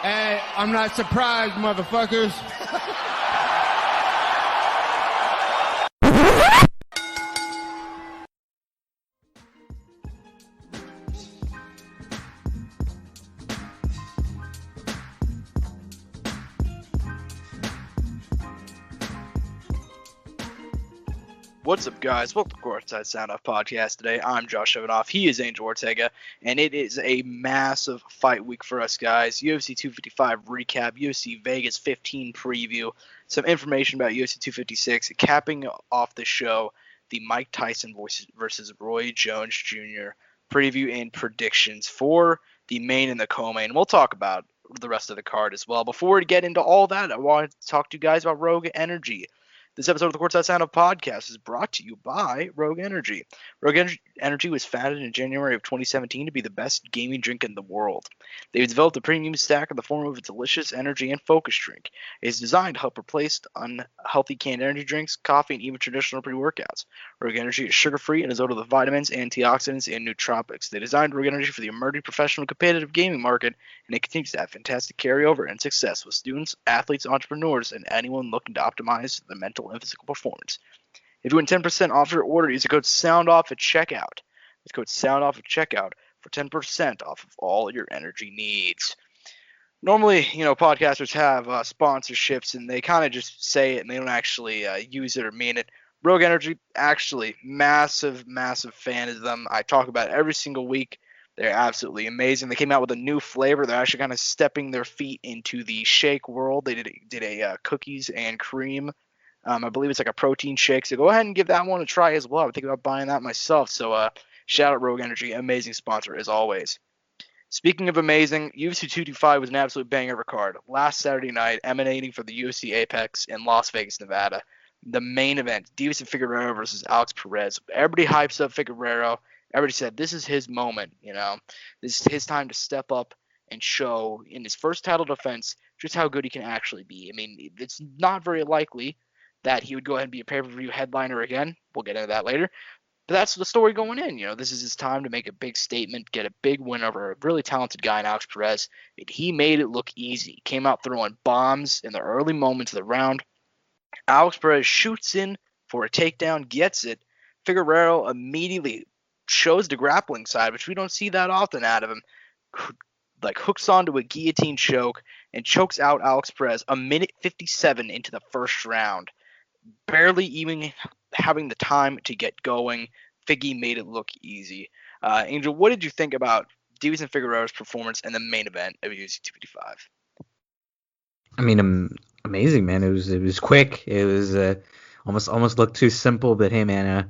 Hey, I'm not surprised, motherfuckers. What's up, guys? Welcome to Courtside Soundoff podcast today. I'm Josh Soto. He is Angel Ortega, and it is a massive fight week for us, guys. UFC 255 recap, UFC Vegas 15 preview, some information about UFC 256, capping off the show, the Mike Tyson versus Roy Jones Jr. preview and predictions for the main and the co-main. We'll talk about the rest of the card as well. Before we get into all that, I want to talk to you guys about Rogue Energy. This episode of the Courtside Soundoff podcast is brought to you by Rogue Energy. Rogue Energy was founded in January of 2017 to be the best gaming drink in the world. They've developed a premium stack in the form of a delicious energy and focus drink. It is designed to help replace unhealthy canned energy drinks, coffee, and even traditional pre-workouts. Rogue Energy is sugar-free and is loaded with vitamins, antioxidants, and nootropics. They designed Rogue Energy for the emerging professional competitive gaming market, and it continues to have fantastic carryover and success with students, athletes, entrepreneurs, and anyone looking to optimize their mental and physical performance. If you win 10% off your order, use the code SOUNDOFF at checkout. Use code SOUNDOFF at checkout for 10% off of all your energy needs. Normally, podcasters have sponsorships, and they kind of just say it, and they don't actually use it or mean it. Rogue Energy, actually, massive, massive fan of them. I talk about it every single week. They're absolutely amazing. They came out with a new flavor. They're actually kind of stepping their feet into the shake world. They did a cookies and cream. I believe it's like a protein shake. So go ahead and give that one a try as well. I'm thinking about buying that myself. So shout out Rogue Energy, amazing sponsor as always. Speaking of amazing, UFC 225 was an absolute banger of a card. Last Saturday night, emanating from the UFC Apex in Las Vegas, Nevada. The main event, Diaz and Figueroa versus Alex Perez. Everybody hypes up Figueroa. Everybody said this is his moment, This is his time to step up and show in his first title defense just how good he can actually be. I mean, it's not very likely that he would go ahead and be a pay-per-view headliner again. We'll get into that later. But that's the story going in. This is his time to make a big statement, get a big win over a really talented guy in Alex Perez. And he made it look easy. Came out throwing bombs in the early moments of the round. Alex Perez shoots in for a takedown, gets it. Figueroa immediately shows the grappling side, which we don't see that often out of him. Hooks onto a guillotine choke and chokes out Alex Perez a minute 57 into the first round. Barely even having the time to get going. Figgy made it look easy. Angel, what did you think about Diaz and Figueroa's performance in the main event of UFC 255? I mean, amazing, man. It was quick. It was almost looked too simple. But hey, man,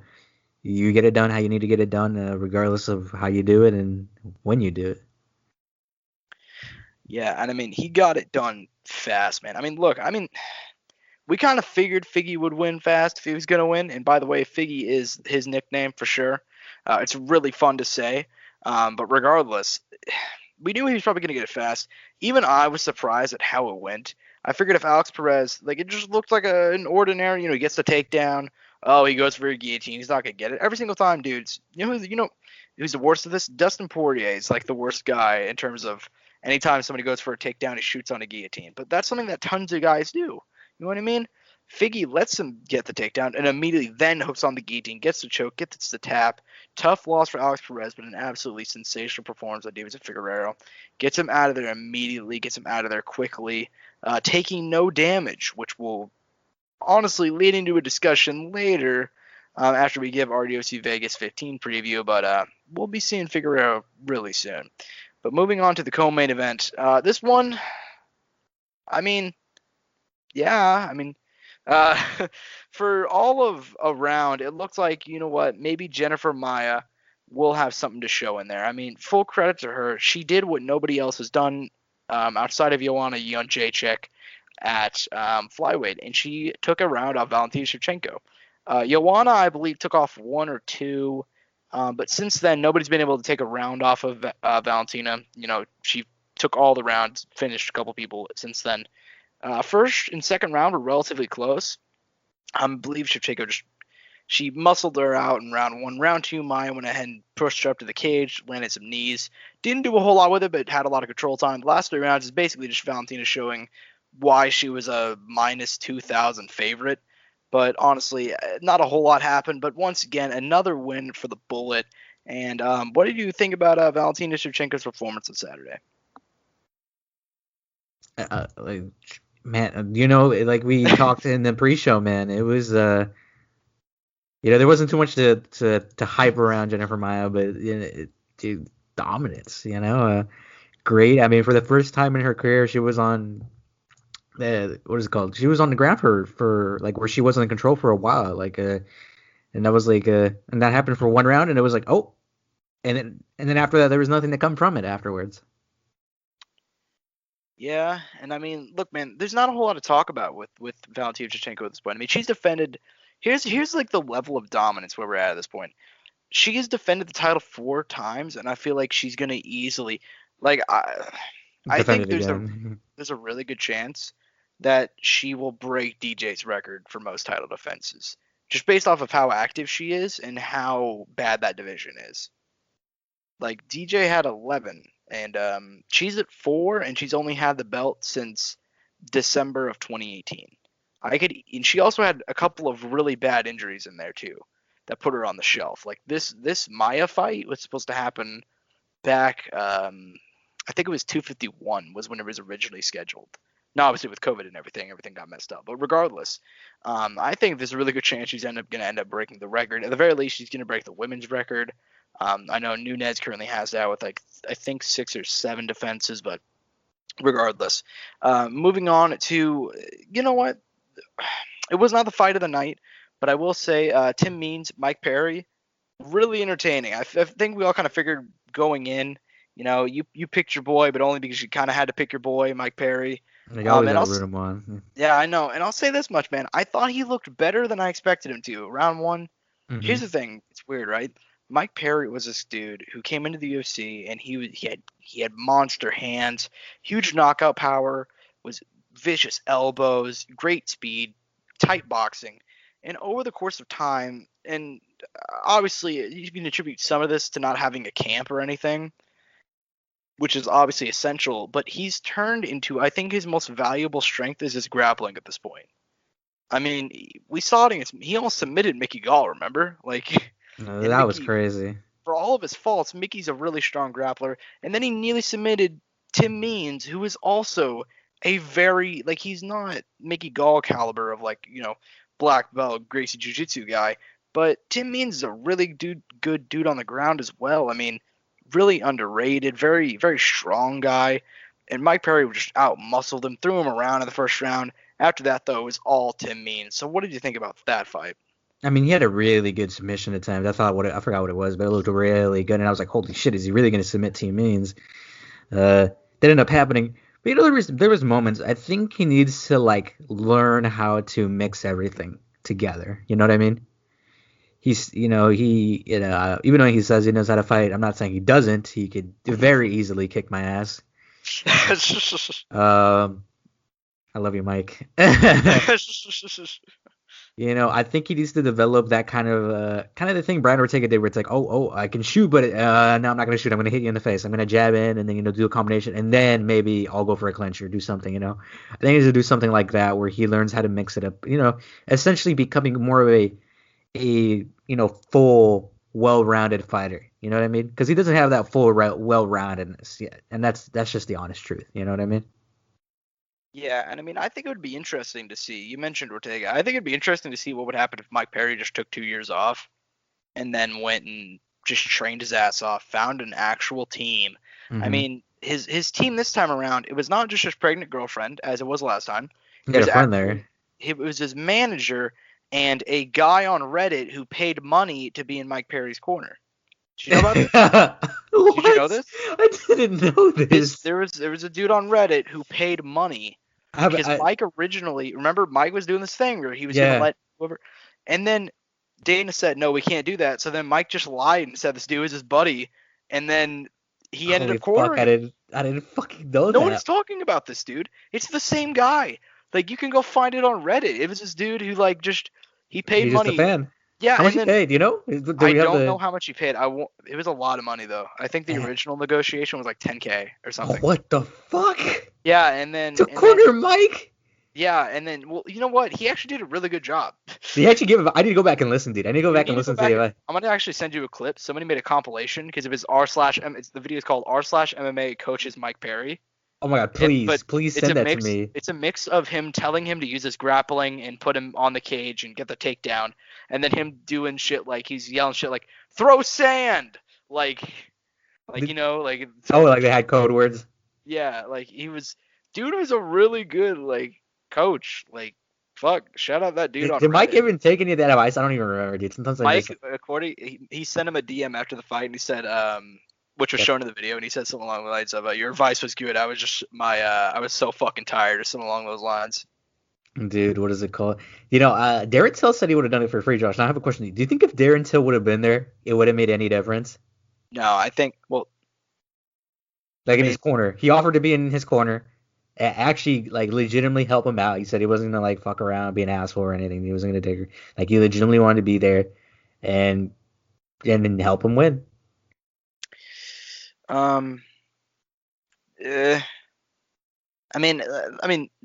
you get it done how you need to get it done, regardless of how you do it and when you do it. Yeah, and I mean, he got it done fast, man. I mean, look, we kind of figured Figgy would win fast if he was going to win. And by the way, Figgy is his nickname for sure. It's really fun to say. But regardless, we knew he was probably going to get it fast. Even I was surprised at how it went. I figured if Alex Perez, it just looked like an ordinary, he gets the takedown. Oh, he goes for a guillotine. He's not going to get it. Every single time, dudes. Who's the worst of this? Dustin Poirier is like the worst guy in terms of anytime somebody goes for a takedown, he shoots on a guillotine. But that's something that tons of guys do. You know what I mean? Figgy lets him get the takedown and immediately then hooks on the guillotine, gets the choke, gets the tap. Tough loss for Alex Perez, but an absolutely sensational performance by Diaz and Figueroa. Gets him out of there immediately, gets him out of there quickly, taking no damage, which will honestly lead into a discussion later after we give our UFC Vegas 15 preview, but we'll be seeing Figueroa really soon. But moving on to the co-main event, this one, for all of a round, it looks like, maybe Jennifer Maia will have something to show in there. I mean, full credit to her. She did what nobody else has done outside of Joanna Jędrzejczyk at flyweight, and she took a round off Valentina Shevchenko. Joanna, I believe, took off one or two, but since then, nobody's been able to take a round off of Valentina. She took all the rounds, finished a couple people since then. First and second round were relatively close. I believe Shevchenko She muscled her out in round 1. Round 2, Maya went ahead and pushed her up to the cage, landed some knees. Didn't do a whole lot with it, but had a lot of control time. The last 3 rounds is basically just Valentina showing why she was a minus 2,000 favorite. But honestly, not a whole lot happened. But once again, another win for the Bullet. And what did you think about Valentina Shevchenko's performance on Saturday? Man, like we talked in the pre-show, man, it was there wasn't too much to hype around Jennifer Maia, but dude, dominance, great. I mean, for the first time in her career, she was on what is it called? She was on the ground for like where she wasn't in control for a while, and that was and that happened for 1 round, and it was like, oh, and then after that, there was nothing to come from it afterwards. Yeah, and I mean, look, man, there's not a whole lot to talk about with Valentina Shevchenko at this point. I mean, she's defended. Here's like the level of dominance where we're at this point. She has defended the title 4 times, and I feel like she's gonna easily, I think there's a really good chance that she will break DJ's record for most title defenses, just based off of how active she is and how bad that division is. Like DJ had 11. And she's at 4, and she's only had the belt since December of 2018. And she also had a couple of really bad injuries in there too, that put her on the shelf. Like this Maya fight was supposed to happen back, I think it was 251 was when it was originally scheduled. Now, obviously with COVID and everything got messed up. But regardless, I think there's a really good chance she's going to end up breaking the record. At the very least, she's going to break the women's record. I know Nunes currently has that with I think 6 or 7 defenses, but regardless, moving on to, you know what? It was not the fight of the night, but I will say Tim Means, Mike Perry, really entertaining. I think we all kind of figured going in, you picked your boy, but only because you kind of had to pick your boy, Mike Perry. You always gotta root him on. Yeah, I know. And I'll say this much, man. I thought he looked better than I expected him to. Round 1. Mm-hmm. Here's the thing. It's weird, right? Mike Perry was this dude who came into the UFC, and he had monster hands, huge knockout power, was vicious elbows, great speed, tight boxing. And over the course of time, and obviously you can attribute some of this to not having a camp or anything, which is obviously essential, but he's turned into, I think his most valuable strength is his grappling at this point. I mean, we saw it against, he almost submitted Mickey Gall, remember? That was crazy. For all of his faults, Mickey's a really strong grappler. And then he nearly submitted Tim Means, who is also a very, he's not Mickey Gall caliber of, black belt Gracie Jiu-Jitsu guy. But Tim Means is a really good dude on the ground as well. I mean, really underrated, very, very strong guy. And Mike Perry just out-muscled him, threw him around in the first round. After that, though, it was all Tim Means. So what did you think about that fight? I mean, he had a really good submission attempt. I forgot what it was, but it looked really good. And I was like, holy shit, is he really going to submit Tim Means? That ended up happening. But there was moments. I think he needs to learn how to mix everything together. You know what I mean? He's, even though he says he knows how to fight, I'm not saying he doesn't. He could very easily kick my ass. I love you, Mike. I think he needs to develop that kind of the thing Brian Ortega did, where it's like, oh, I can shoot, but no, I'm not gonna shoot. I'm gonna hit you in the face. I'm gonna jab in, and then do a combination, and then maybe I'll go for a clinch or do something. I think he needs to do something like that, where he learns how to mix it up. Essentially becoming more of a full, well-rounded fighter. You know what I mean? Because he doesn't have that full, well-roundedness yet, and that's just the honest truth. You know what I mean? Yeah, and I mean, I think it would be interesting to see. You mentioned Ortega. I think it'd be interesting to see what would happen if Mike Perry just took 2 years off and then went and just trained his ass off, found an actual team. Mm-hmm. I mean, his team this time around, it was not just his pregnant girlfriend, as it was last time. He had a friend there. It was his manager and a guy on Reddit who paid money to be in Mike Perry's corner. Did you know about this? Did you know this? I didn't know this. There was a dude on Reddit who paid money. Because Mike originally, remember, Mike was doing this thing where he was going to let whoever, and then Dana said, no, we can't do that. So then Mike just lied and said this dude was his buddy, and then he ended up cornering. I didn't fucking know that. No one's talking about this dude. It's the same guy. You can go find it on Reddit. It was this dude who he paid money. Just a fan. Yeah, How much and he then paid? Do you know? Do I we have don't know how much he paid. I won't, it was a lot of money though. I think the Yeah. original negotiation was like 10K or Oh, something. what the fuck? Yeah, and then To corner Mike? yeah, and then well, you know what? He actually did a really good job. Did he actually give it? I need to go back and listen, dude. I need to go You back need and to go listen back. to I'm gonna actually send you a clip. Somebody made a compilation because it was it's the video is called r/MMA coaches Mike Perry. Oh my god, please It's a send that to mix. me. It's a mix of him telling him to use his grappling and put him on the cage and get the takedown, and then him doing shit like he's yelling shit like throw sand, like you know, like Oh, like they had code words. yeah, like dude was a really good like coach. Like fuck, shout out that dude on Did Mike Reddit. even take any of that advice? I don't even remember, dude. Sometimes I Mike, miss. according he sent him a DM after the fight and he said which was Yep. shown in the video, and he said something along the lines of your advice was good. I was just I was so fucking tired or something along those lines. Dude, what is it called? Darren Till said he would have done it for free, Josh. Now I have a question. Do you think if Darren Till would have been there, it would have made any difference? No, I think Like in his corner, he offered to be in his corner, actually like legitimately help him out. He said he wasn't gonna like fuck around, be an asshole or anything. He wasn't gonna take her. Like he legitimately wanted to be there, and then help him win. I mean,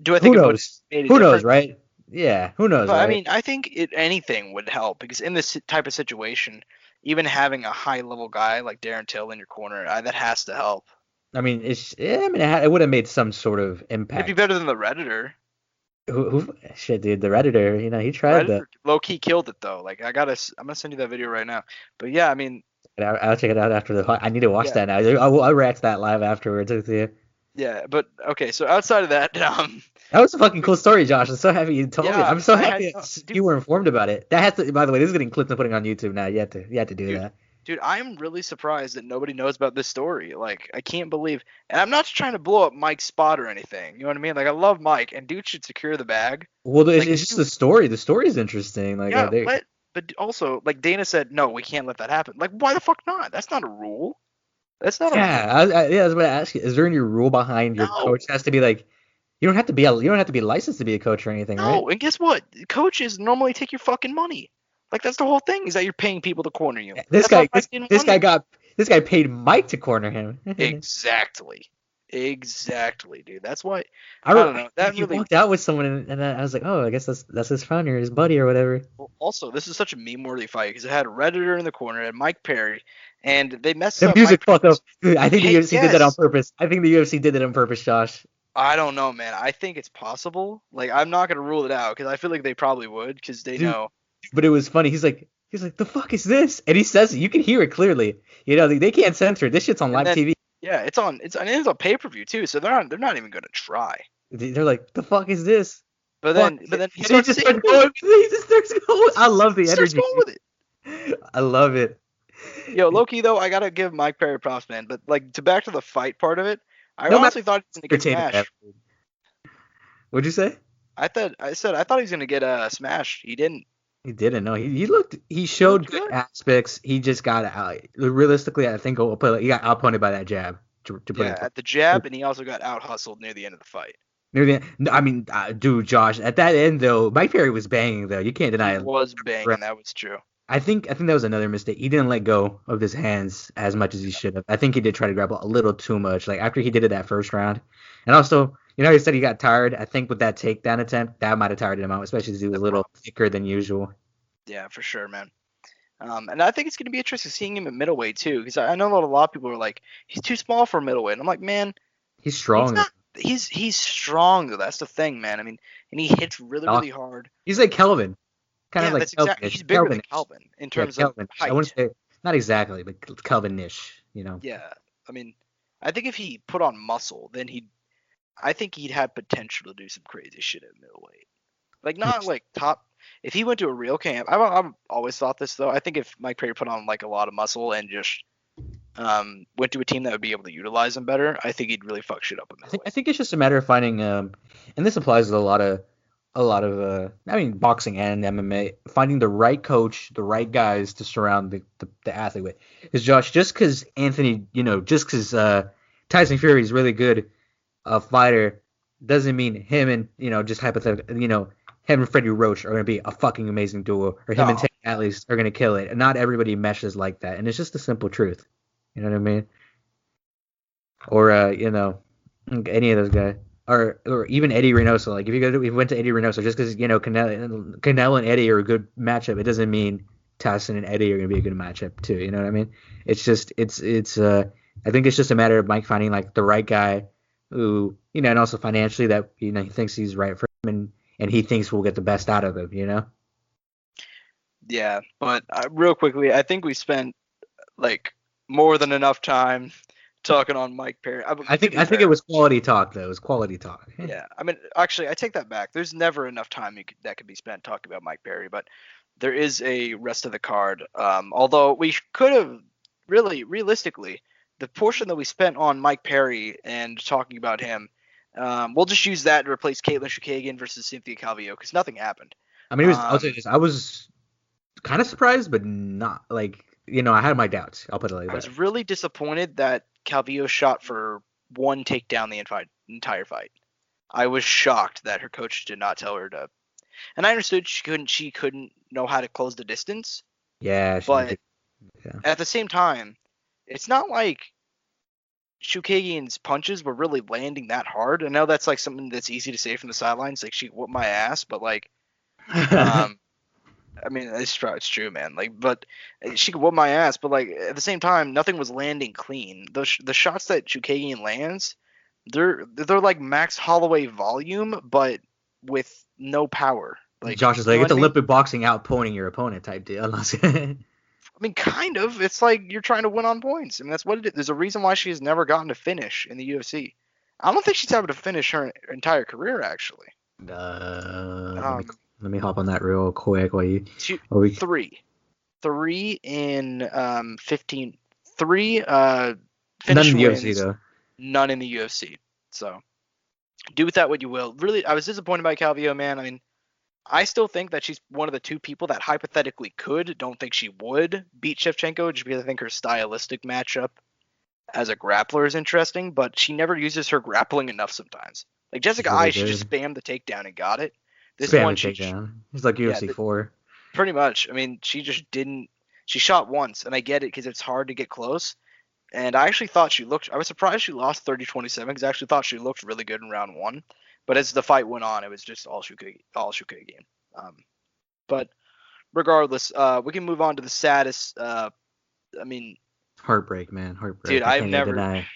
do I Who think it would knows? have made a Who knows, difference? right? Yeah, who knows, But right? I mean, I think anything would help because in this type of situation, even having a high level guy like Darren Till in your corner, that has to help. I mean, it would have made some sort of It'd be impact. better than the Redditor. Shit, dude, the Redditor, he tried that. Redditor low key killed it though. Like I'm gonna send you that video right now. But yeah, I mean, I'll check it out after the fight. I need to watch Yeah. that now. I'll react to that live afterwards with you. yeah. But okay, so outside of that, That was a fucking cool story, Josh. I'm so happy you told me. Yeah, I'm so I happy had- dude. you were informed about it. That has to. By the way, this is getting clipped and putting on YouTube now. You have to do that. Dude, I'm really surprised that nobody knows about this story. Like, I can't believe, and I'm not trying to blow up Mike's spot or anything. You know what I mean? Like, I love Mike, and dude should secure the bag. Well, it's Like, just the story. The story is interesting. Like, Yeah, but also, like Dana said, no, we can't let that happen. Like, why the fuck not? That's not a rule. That's not a rule. I was about to ask you. Is there any rule behind your No. coach has to be like? You don't have to be licensed to be a coach or anything, right? No, and guess what? Coaches normally take your fucking money. Like, that's the whole thing, is that you're paying people to corner you. This That's why guy, Mike didn't this want guy it. got this guy paid Mike to corner him. Exactly, dude. That's why. I don't know. That he really. walked out with someone, and I was like, oh, I guess that's his friend or his buddy or whatever. Well, also, this is such a meme-worthy fight because it had Redditor in the corner and Mike Perry, and they messed The up. music Mike fucked up. Dude, I think the Hey, UFC did that on yes. purpose. I think the UFC did it on purpose, Josh. I don't know, man. I think it's possible. Like, I'm not gonna rule it out because I feel like they probably would because they Dude. know. But it was funny. He's like, the fuck is this? And he says it. You can hear it clearly. They can't censor it. This shit's on And live then- TV. Yeah, it's on pay-per-view too, so they're not even gonna try. They're like, the fuck is this? But then Fuck. but then he just starts going. He just starts going. I love the starts energy. going with it. I love it. Yo, low-key though, I gotta give Mike Perry props, man. But like back to the fight part of it, I No honestly thought he was gonna get Entertaining smashed. What'd you say? I thought he was gonna get smashed. He didn't. He didn't. No, he showed looked good good. aspects. He just got out. Realistically, I think he got outpointed by that jab. To put Yeah, it at the jab, and he also got out hustled near the end of the fight. near the end. No, I mean, dude, Josh, at that end though, Mike Perry was banging though. You can't deny He it. was banging. That was true. I think that was another mistake. He didn't let go of his hands as much as he should have. I think he did try to grapple a little too much. Like after he did it that first round, and also, he said he got tired. I think with that takedown attempt, that might have tired him out, especially because he was a little thicker than usual. Yeah, for sure, man. And I think it's gonna be interesting seeing him at middleweight too, because I know that a lot of people are like, he's too small for middleweight. And I'm like, man, He's strong. he's strong though. That's the thing, man. I mean, and he hits really hard. He's like Kelvin. Kind Yeah, of like that's exactly. Kelvin-ish. He's bigger than Kelvin-ish. Calvin in Yeah, terms of Kelvin. height. I wouldn't say not exactly, but Kelvin-ish. Yeah, I mean, I think if he put on muscle, then I think he'd have potential to do some crazy shit at middleweight. Like not like top. If he went to a real camp, I've always thought this though. I think if Mike Perry put on like a lot of muscle and just went to a team that would be able to utilize him better, I think he'd really fuck shit up at middleweight. I think it's just a matter of finding, and this applies to a lot of, boxing and MMA, finding the right coach, the right guys to surround the athlete with. Because Josh, just because Tyson Fury is really good a fighter, doesn't mean him and just hypothetically, him and Freddie Roach are gonna be a fucking amazing duo, or him and Tank at least are gonna kill it. And not everybody meshes like that, and it's just a simple truth. You know what I mean? Or any of those guys, or even Eddie Reynoso. Like if you went to Eddie Reynoso, just because Canelo and Eddie are a good matchup, it doesn't mean Tyson and Eddie are gonna be a good matchup too. You know what I mean? It's just I think it's just a matter of Mike finding like the right guy who and also financially that he thinks he's right for him and he thinks we'll get the best out of him. Yeah, but real quickly, I think we spent like more than enough time talking on Mike Perry. I think it was quality talk though. It was quality talk. Yeah, I mean, actually, I take that back. There's never enough time that could be spent talking about Mike Perry, but there is a rest of the card. Although we could have realistically, the portion that we spent on Mike Perry and talking about him, we'll just use that to replace Caitlin Chukagian versus Cynthia Calvillo because nothing happened. I mean, I'll say this: I was kind of surprised, but not like I had my doubts. I'll put it like that. I was really disappointed that Calvillo shot for one takedown the entire fight. I was shocked that her coach did not tell her to. And I understood she couldn't know how to close the distance. Yeah, but at the same time, it's not like Chukagian's punches were really landing that hard. I know that's like something that's easy to say from the sidelines, like she whooped my ass, but like, I mean, it's true, man. Like, but she could whoop my ass, but like at the same time, nothing was landing clean. The shots that Chukagian lands, they're like Max Holloway volume, but with no power. Like Josh is like it's Olympic boxing outpointing your opponent type deal. I mean, kind of. It's like you're trying to win on points. I mean, that's what it is. There's a reason why she has never gotten to finish in the UFC. I don't think she's able to finish her entire career, actually. Let me hop on that real quick while you. Three in 15. Three none in the UFC though. None in the UFC. So do with that what you will. Really, I was disappointed by Calvillo, man. I mean, I still think that she's one of the two people that hypothetically could. Don't think she would beat Shevchenko just because I think her stylistic matchup as a grappler is interesting, but she never uses her grappling enough sometimes. Like Jessica Eye, she just spammed the takedown and got it. This one, it's like UFC 4. Pretty much. I mean, she just didn't. She shot once, and I get it because it's hard to get close. And I actually thought she looked. I was surprised she lost 30-27 because I actually thought she looked really good in round one. But as the fight went on, it was just all Chukagian. But regardless, we can move on to the saddest. I mean, heartbreak, man, heartbreak. Dude, I've never. Deny.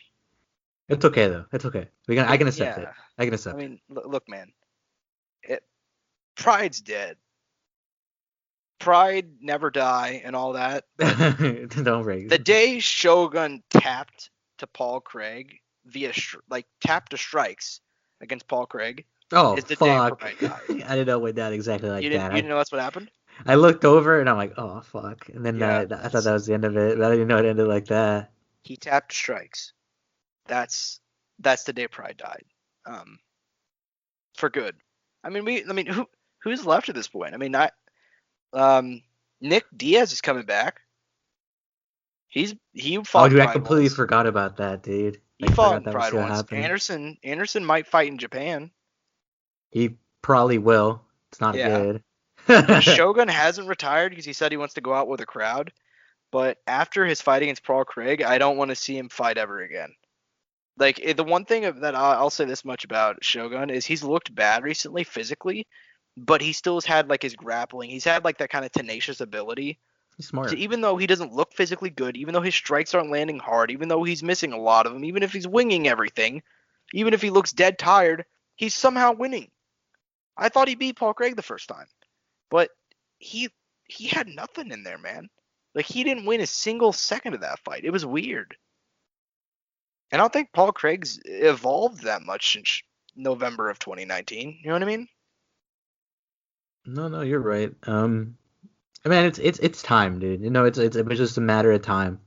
It's okay though. It's okay. I can accept it. I can accept. I mean, look, man. Pride's dead. Pride never die and all that. Don't break. The day Shogun tapped to Paul Craig via tapped to strikes against Paul Craig. Oh, is the fuck. Day Pride died. I didn't know it went down exactly like that. You didn't know that's what happened? I looked over and I'm like, oh fuck, and then I thought that was the end of it, but I didn't know it ended like that. He tapped strikes. That's the day Pride died. For good. I mean, who's left at this point? I mean, Nick Diaz is coming back. He fought. Oh, dude, Pride I completely once. forgot about that, dude. He fought in Pride once. Anderson might fight in Japan. He probably will. It's not good. Shogun hasn't retired because he said he wants to go out with a crowd. But after his fight against Paul Craig, I don't want to see him fight ever again. Like, the one thing that I'll say this much about Shogun is he's looked bad recently physically, but he still has had, like, his grappling. He's had, like, that kind of tenacious ability. He's smart. So even though he doesn't look physically good, even though his strikes aren't landing hard, even though he's missing a lot of them, even if he's winging everything, even if he looks dead tired, he's somehow winning. I thought he beat Paul Craig the first time, but he had nothing in there, man. Like, he didn't win a single second of that fight. It was weird. And I don't think Paul Craig's evolved that much since November of 2019. You know what I mean? No, you're right. I mean, it's time, dude. It's just a matter of time.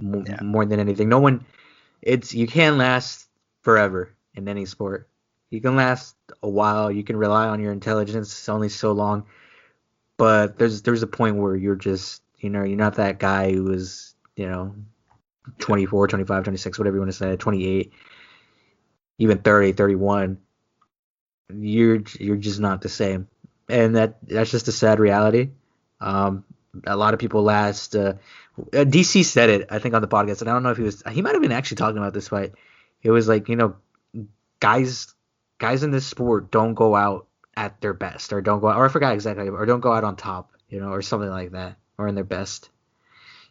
More than anything. You can't last forever in any sport. You can last a while. You can rely on your intelligence only so long. But there's a point where you're just, you're not that guy who was, 24, 25, 26, whatever you want to say, 28, even 30, 31. You're just not the same. And that's just a sad reality. A lot of people DC said it, I think, on the podcast, and I don't know if he might have been actually talking about this fight. It was like, guys in this sport don't go out at their best, or don't go out, or I forgot exactly, or don't go out on top, or something like that, or in their best.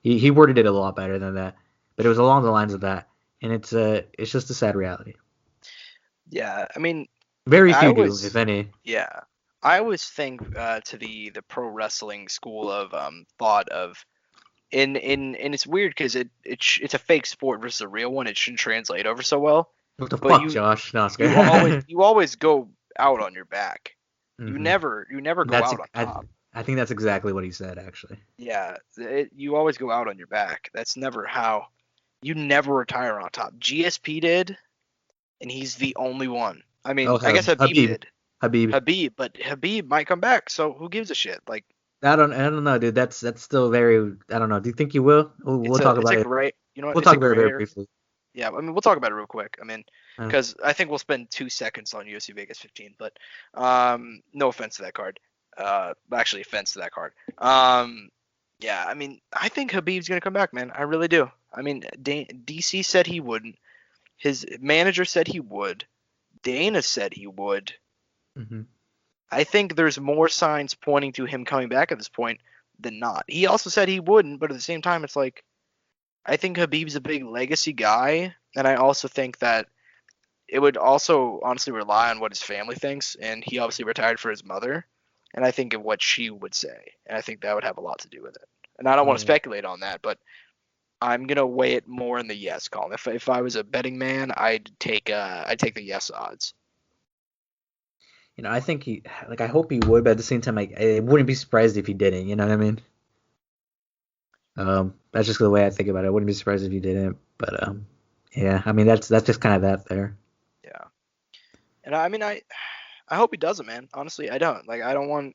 He worded it a lot better than that, but it was along the lines of that, and it's just a sad reality. Yeah, I mean, very few do, if any. Yeah, I always think to the pro wrestling school of thought of, and it's weird because it's a fake sport versus a real one. It shouldn't translate over so well. What the fuck, Josh? No, it's good. You always go out on your back. Mm-hmm. You never go out on top. I think that's exactly what he said, actually. Yeah, you always go out on your back. That's never how. You never retire on top. GSP did, and he's the only one. I mean, I guess Habib did. Habib, but Habib might come back. So who gives a shit? Like, I don't know, dude. That's still very. I don't know. Do you think you will? We'll talk about it. Right. You know what? We'll talk about it very briefly. Yeah, I mean, we'll talk about it real quick. I mean, because I think we'll spend 2 seconds on UFC Vegas 15, but no offense to that card. Actually, offense to that card. Yeah, I mean, I think Habib's gonna come back, man. I really do. I mean, DC said he wouldn't. His manager said he would. Dana said he would. Mm-hmm. I think there's more signs pointing to him coming back at this point than not. He also said he wouldn't, but at the same time, it's like, I think Habib's a big legacy guy, and I also think that it would also honestly rely on what his family thinks, and he obviously retired for his mother, and I think of what she would say, and I think that would have a lot to do with it. And I don't want to speculate on that, but I'm gonna weigh it more in the yes column. If I was a betting man, I'd take the yes odds. I think I hope he would, but at the same time, I wouldn't be surprised if he didn't. You know what I mean? That's just the way I think about it. I wouldn't be surprised if he didn't, but yeah. I mean, that's just kind of that there. Yeah, and I mean, I hope he doesn't, man. Honestly, I don't. Like, I don't want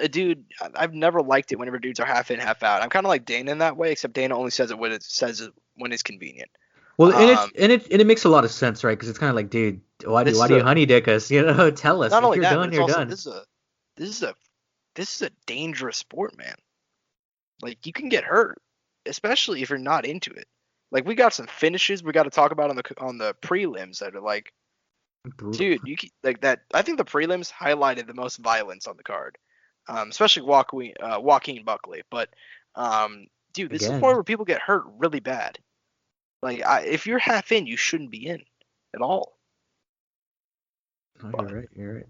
a dude. I've never liked it whenever dudes are half in, half out. I'm kind of like Dana in that way, except Dana only says it when it's convenient. Well, and it makes a lot of sense, right? Because it's kind of like, dude, why do you honey dick us? Tell us. Not only you're that, done, you're done. This is a dangerous sport, man. Like, you can get hurt, especially if you're not into it. Like, we got some finishes we got to talk about on the prelims that are like, dude, like that. I think the prelims highlighted the most violence on the card, especially Joaquin Buckley. But dude, this is a point where people get hurt really bad. Like, if you're half in, you shouldn't be in at all. Oh, you're right.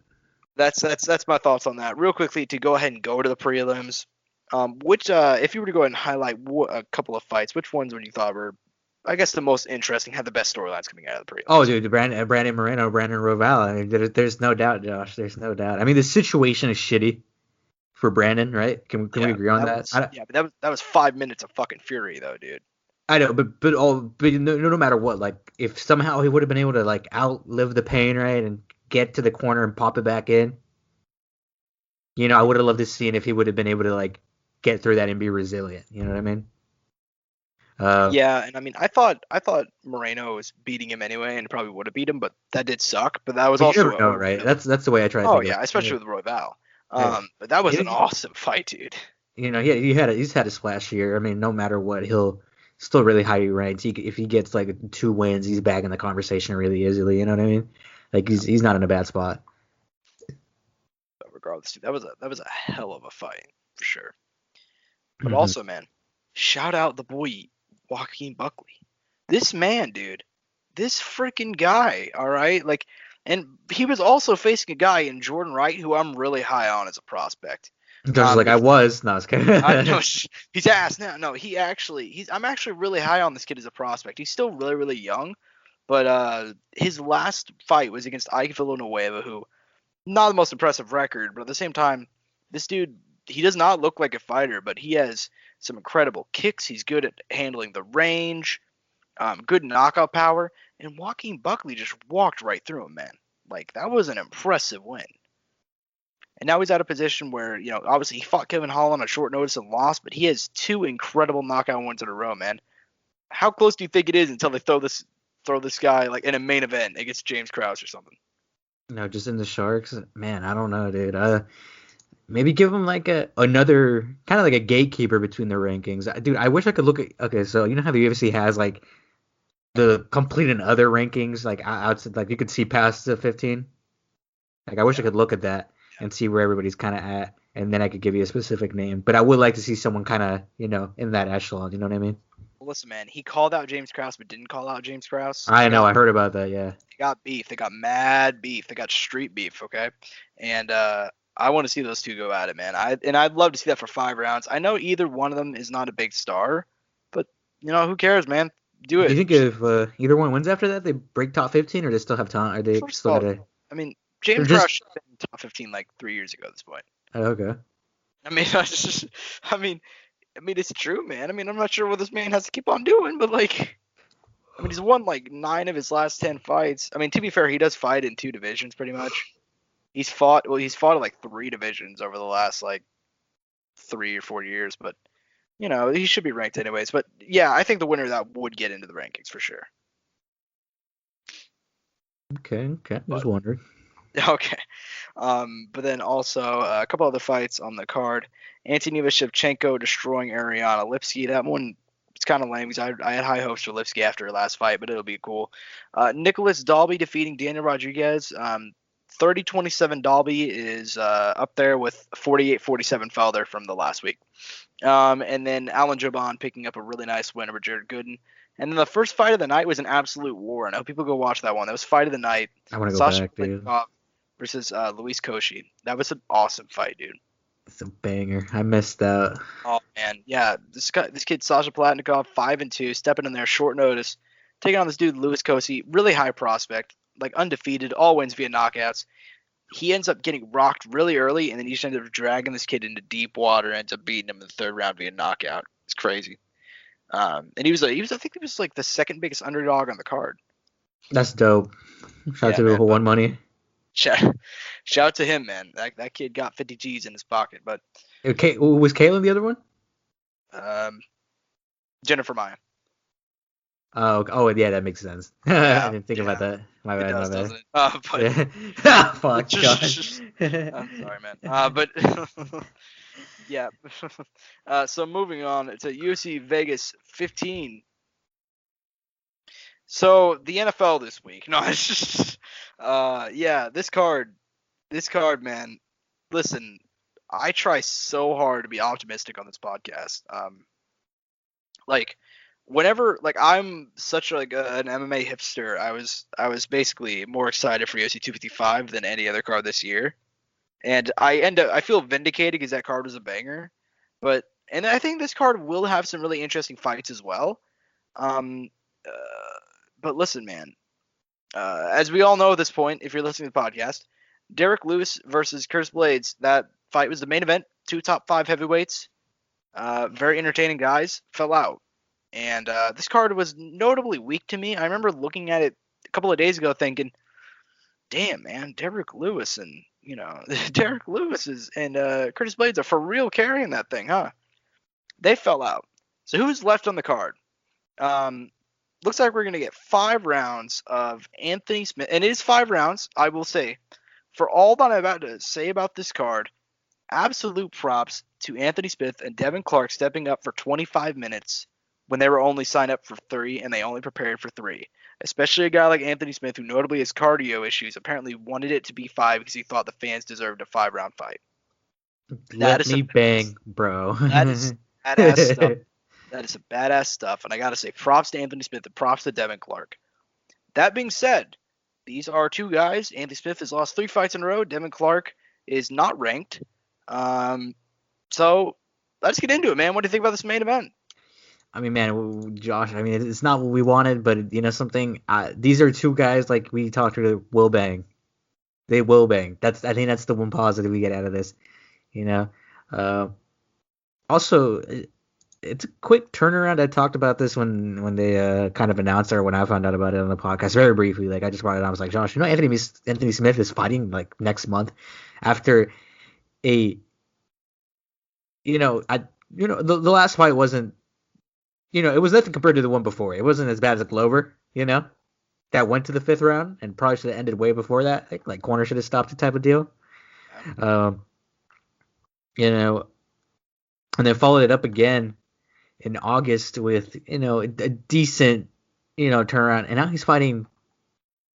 That's my thoughts on that. Real quickly, to go ahead and go to the prelims. Which if you were to go ahead and highlight a couple of fights, which ones would you thought were, I guess, the most interesting, had the best storylines coming out of the prelims? Oh, dude, Brandon Moreno, Brandon Roval. I mean, there's no doubt, Josh. There's no doubt. I mean, the situation is shitty for Brandon, right? Can we agree on that? But that was 5 minutes of fucking fury, though, dude. I know, but no matter what, like, if somehow he would have been able to like outlive the pain, right, and get to the corner and pop it back in, I would have loved to see if he would have been able to like get through that and be resilient. You know what I mean? Yeah, and I mean, I thought Moreno was beating him anyway, and probably would have beat him, but that did suck. But that was also you never know, right? That's the way I try to. Oh yeah, especially with Royval. But that was an awesome fight, dude. He's had a splash here. I mean, no matter what, he'll still really highly ranked. If he gets like 2 wins, he's back in the conversation really easily. You know what I mean? Like he's not in a bad spot. But regardless, dude, that was a hell of a fight for sure. But also, man, shout out the boy Joaquin Buckley. This man, dude, this freaking guy. All right, like, and he was also facing a guy in Jordan Wright, who I'm really high on as a prospect. Just like I was. No, I was kidding. No, he's ass now. No, I'm actually really high on this kid as a prospect. He's still really, really young, but his last fight was against Ike Villanueva, who not the most impressive record, but at the same time, this dude, he does not look like a fighter, but he has some incredible kicks. He's good at handling the range, good knockout power, and Joaquin Buckley just walked right through him, man. Like, that was an impressive win. And now he's at a position where, obviously he fought Kevin Holland on short notice and lost, but he has 2 incredible knockout wins in a row, man. How close do you think it is until they throw this guy like in a main event against James Krause or something? No, just in the Sharks, man. I don't know, dude. Maybe give him like another kind of like a gatekeeper between the rankings. Dude, I wish I could look at. Okay, so you know how the UFC has like the complete and other rankings, like outside, like you could see past the 15. Like I wish I Yeah. could look at that and see where everybody's kind of at, and then I could give you a specific name. But I would like to see someone kind of, in that echelon. You know what I mean? Well, listen, man, he called out James Krause, but didn't call out James Krause. I know. I heard about that. Yeah. They got beef. They got mad beef. They got street beef. Okay, and I want to see those two go at it, man. I'd love to see that for 5 rounds. I know either one of them is not a big star, but who cares, man? Do Do you it. think if either one wins after that, they break top 15, or they still have time? Are they First still of all, gotta? I mean, They're James just Krause should have been top 15 like 3 years ago at this point. okay. I mean, I mean, it's true, man. I mean, I'm not sure what this man has to keep on doing, but like, I mean, he's won like 9 of his last 10 fights. I mean, to be fair, he does fight in 2 divisions pretty much. He's fought in like 3 divisions over the last like 3 or 4 years, but he should be ranked anyways. But yeah, I think the winner of that would get into the rankings for sure. Okay. Just But wondering. okay. But then also a couple other fights on the card. Antonina Shevchenko destroying Ariana Lipski. That one, it's kind of lame because I had high hopes for Lipski after her last fight, but it'll be cool. Nicholas Dalby defeating Daniel Rodriguez. 30-27 Dalby is up there with 48-47 Felder from the last week. And then Alan Joban picking up a really nice win over Jared Gooden. And then the first fight of the night was an absolute war, and I hope people go watch that one. That was fight of the night. I want to go Sasha back, dude. Palatnikov versus Luis Koshi. That was an awesome fight, dude. It's a banger. I missed out. Oh man, yeah. This kid Sasha Palatnikov, 5-2, stepping in there short notice, taking on this dude Luis Koshi, really high prospect, like undefeated, all wins via knockouts. He ends up getting rocked really early, and then he just ended up dragging this kid into deep water, and ends up beating him in the 3rd round via knockout. It's crazy. And I think he was like the 2nd biggest underdog on the card. That's dope. Shout out to man, One Money. Shout out to him, man. That kid got 50 G's in his pocket. But Okay, was Caitlin the other one? Jennifer Maya. Oh, yeah, that makes sense. I didn't think about that. My bad. Doesn't it? But Yeah. Fuck, gosh. I'm sorry, man. But yeah. So moving on to UFC Vegas 15. So the NFL this week. No, it's just yeah, this card, man. Listen, I try so hard to be optimistic on this podcast. Like whenever, like, I'm such like an MMA hipster, I was basically more excited for UFC 255 than any other card this year, and I feel vindicated because that card was a banger. And I think this card will have some really interesting fights as well. But listen, man, as we all know at this point, if you're listening to the podcast, Derek Lewis versus Curtis Blades, that fight was the main event. 2 top 5 heavyweights, very entertaining guys, fell out. And this card was notably weak to me. I remember looking at it a couple of days ago thinking, damn, man, Derek Lewis and Curtis Blades are for real carrying that thing, huh? They fell out. So who's left on the card? Looks like we're going to get 5 rounds of Anthony Smith. And it is 5 rounds, I will say. For all that I'm about to say about this card, absolute props to Anthony Smith and Devin Clark stepping up for 25 minutes when they were only signed up for 3 and they only prepared for 3. Especially a guy like Anthony Smith, who notably has cardio issues, apparently wanted it to be 5 because he thought the fans deserved a 5-round fight. Let me bang, bro. That is badass stuff. That is some badass stuff. And I got to say, props to Anthony Smith and props to Devin Clark. That being said, these are 2 guys. Anthony Smith has lost 3 fights in a row. Devin Clark is not ranked. So let's get into it, man. What do you think about this main event? I mean, man, Josh, I mean, it's not what we wanted, but something. These are 2 guys like we talked to will bang. They will bang. I think that's the one positive we get out of this. Also, it's a quick turnaround. I talked about this when they kind of announced it, or when I found out about it on the podcast very briefly. Like, I just brought it up. I was like, Josh, Anthony Smith is fighting like next month after the last fight wasn't. It was nothing compared to the one before. It wasn't as bad as Glover, that went to the 5th round and probably should have ended way before that. Like corner should have stopped it type of deal. you know, and then followed it up again in August with, a decent, turnaround. And now he's fighting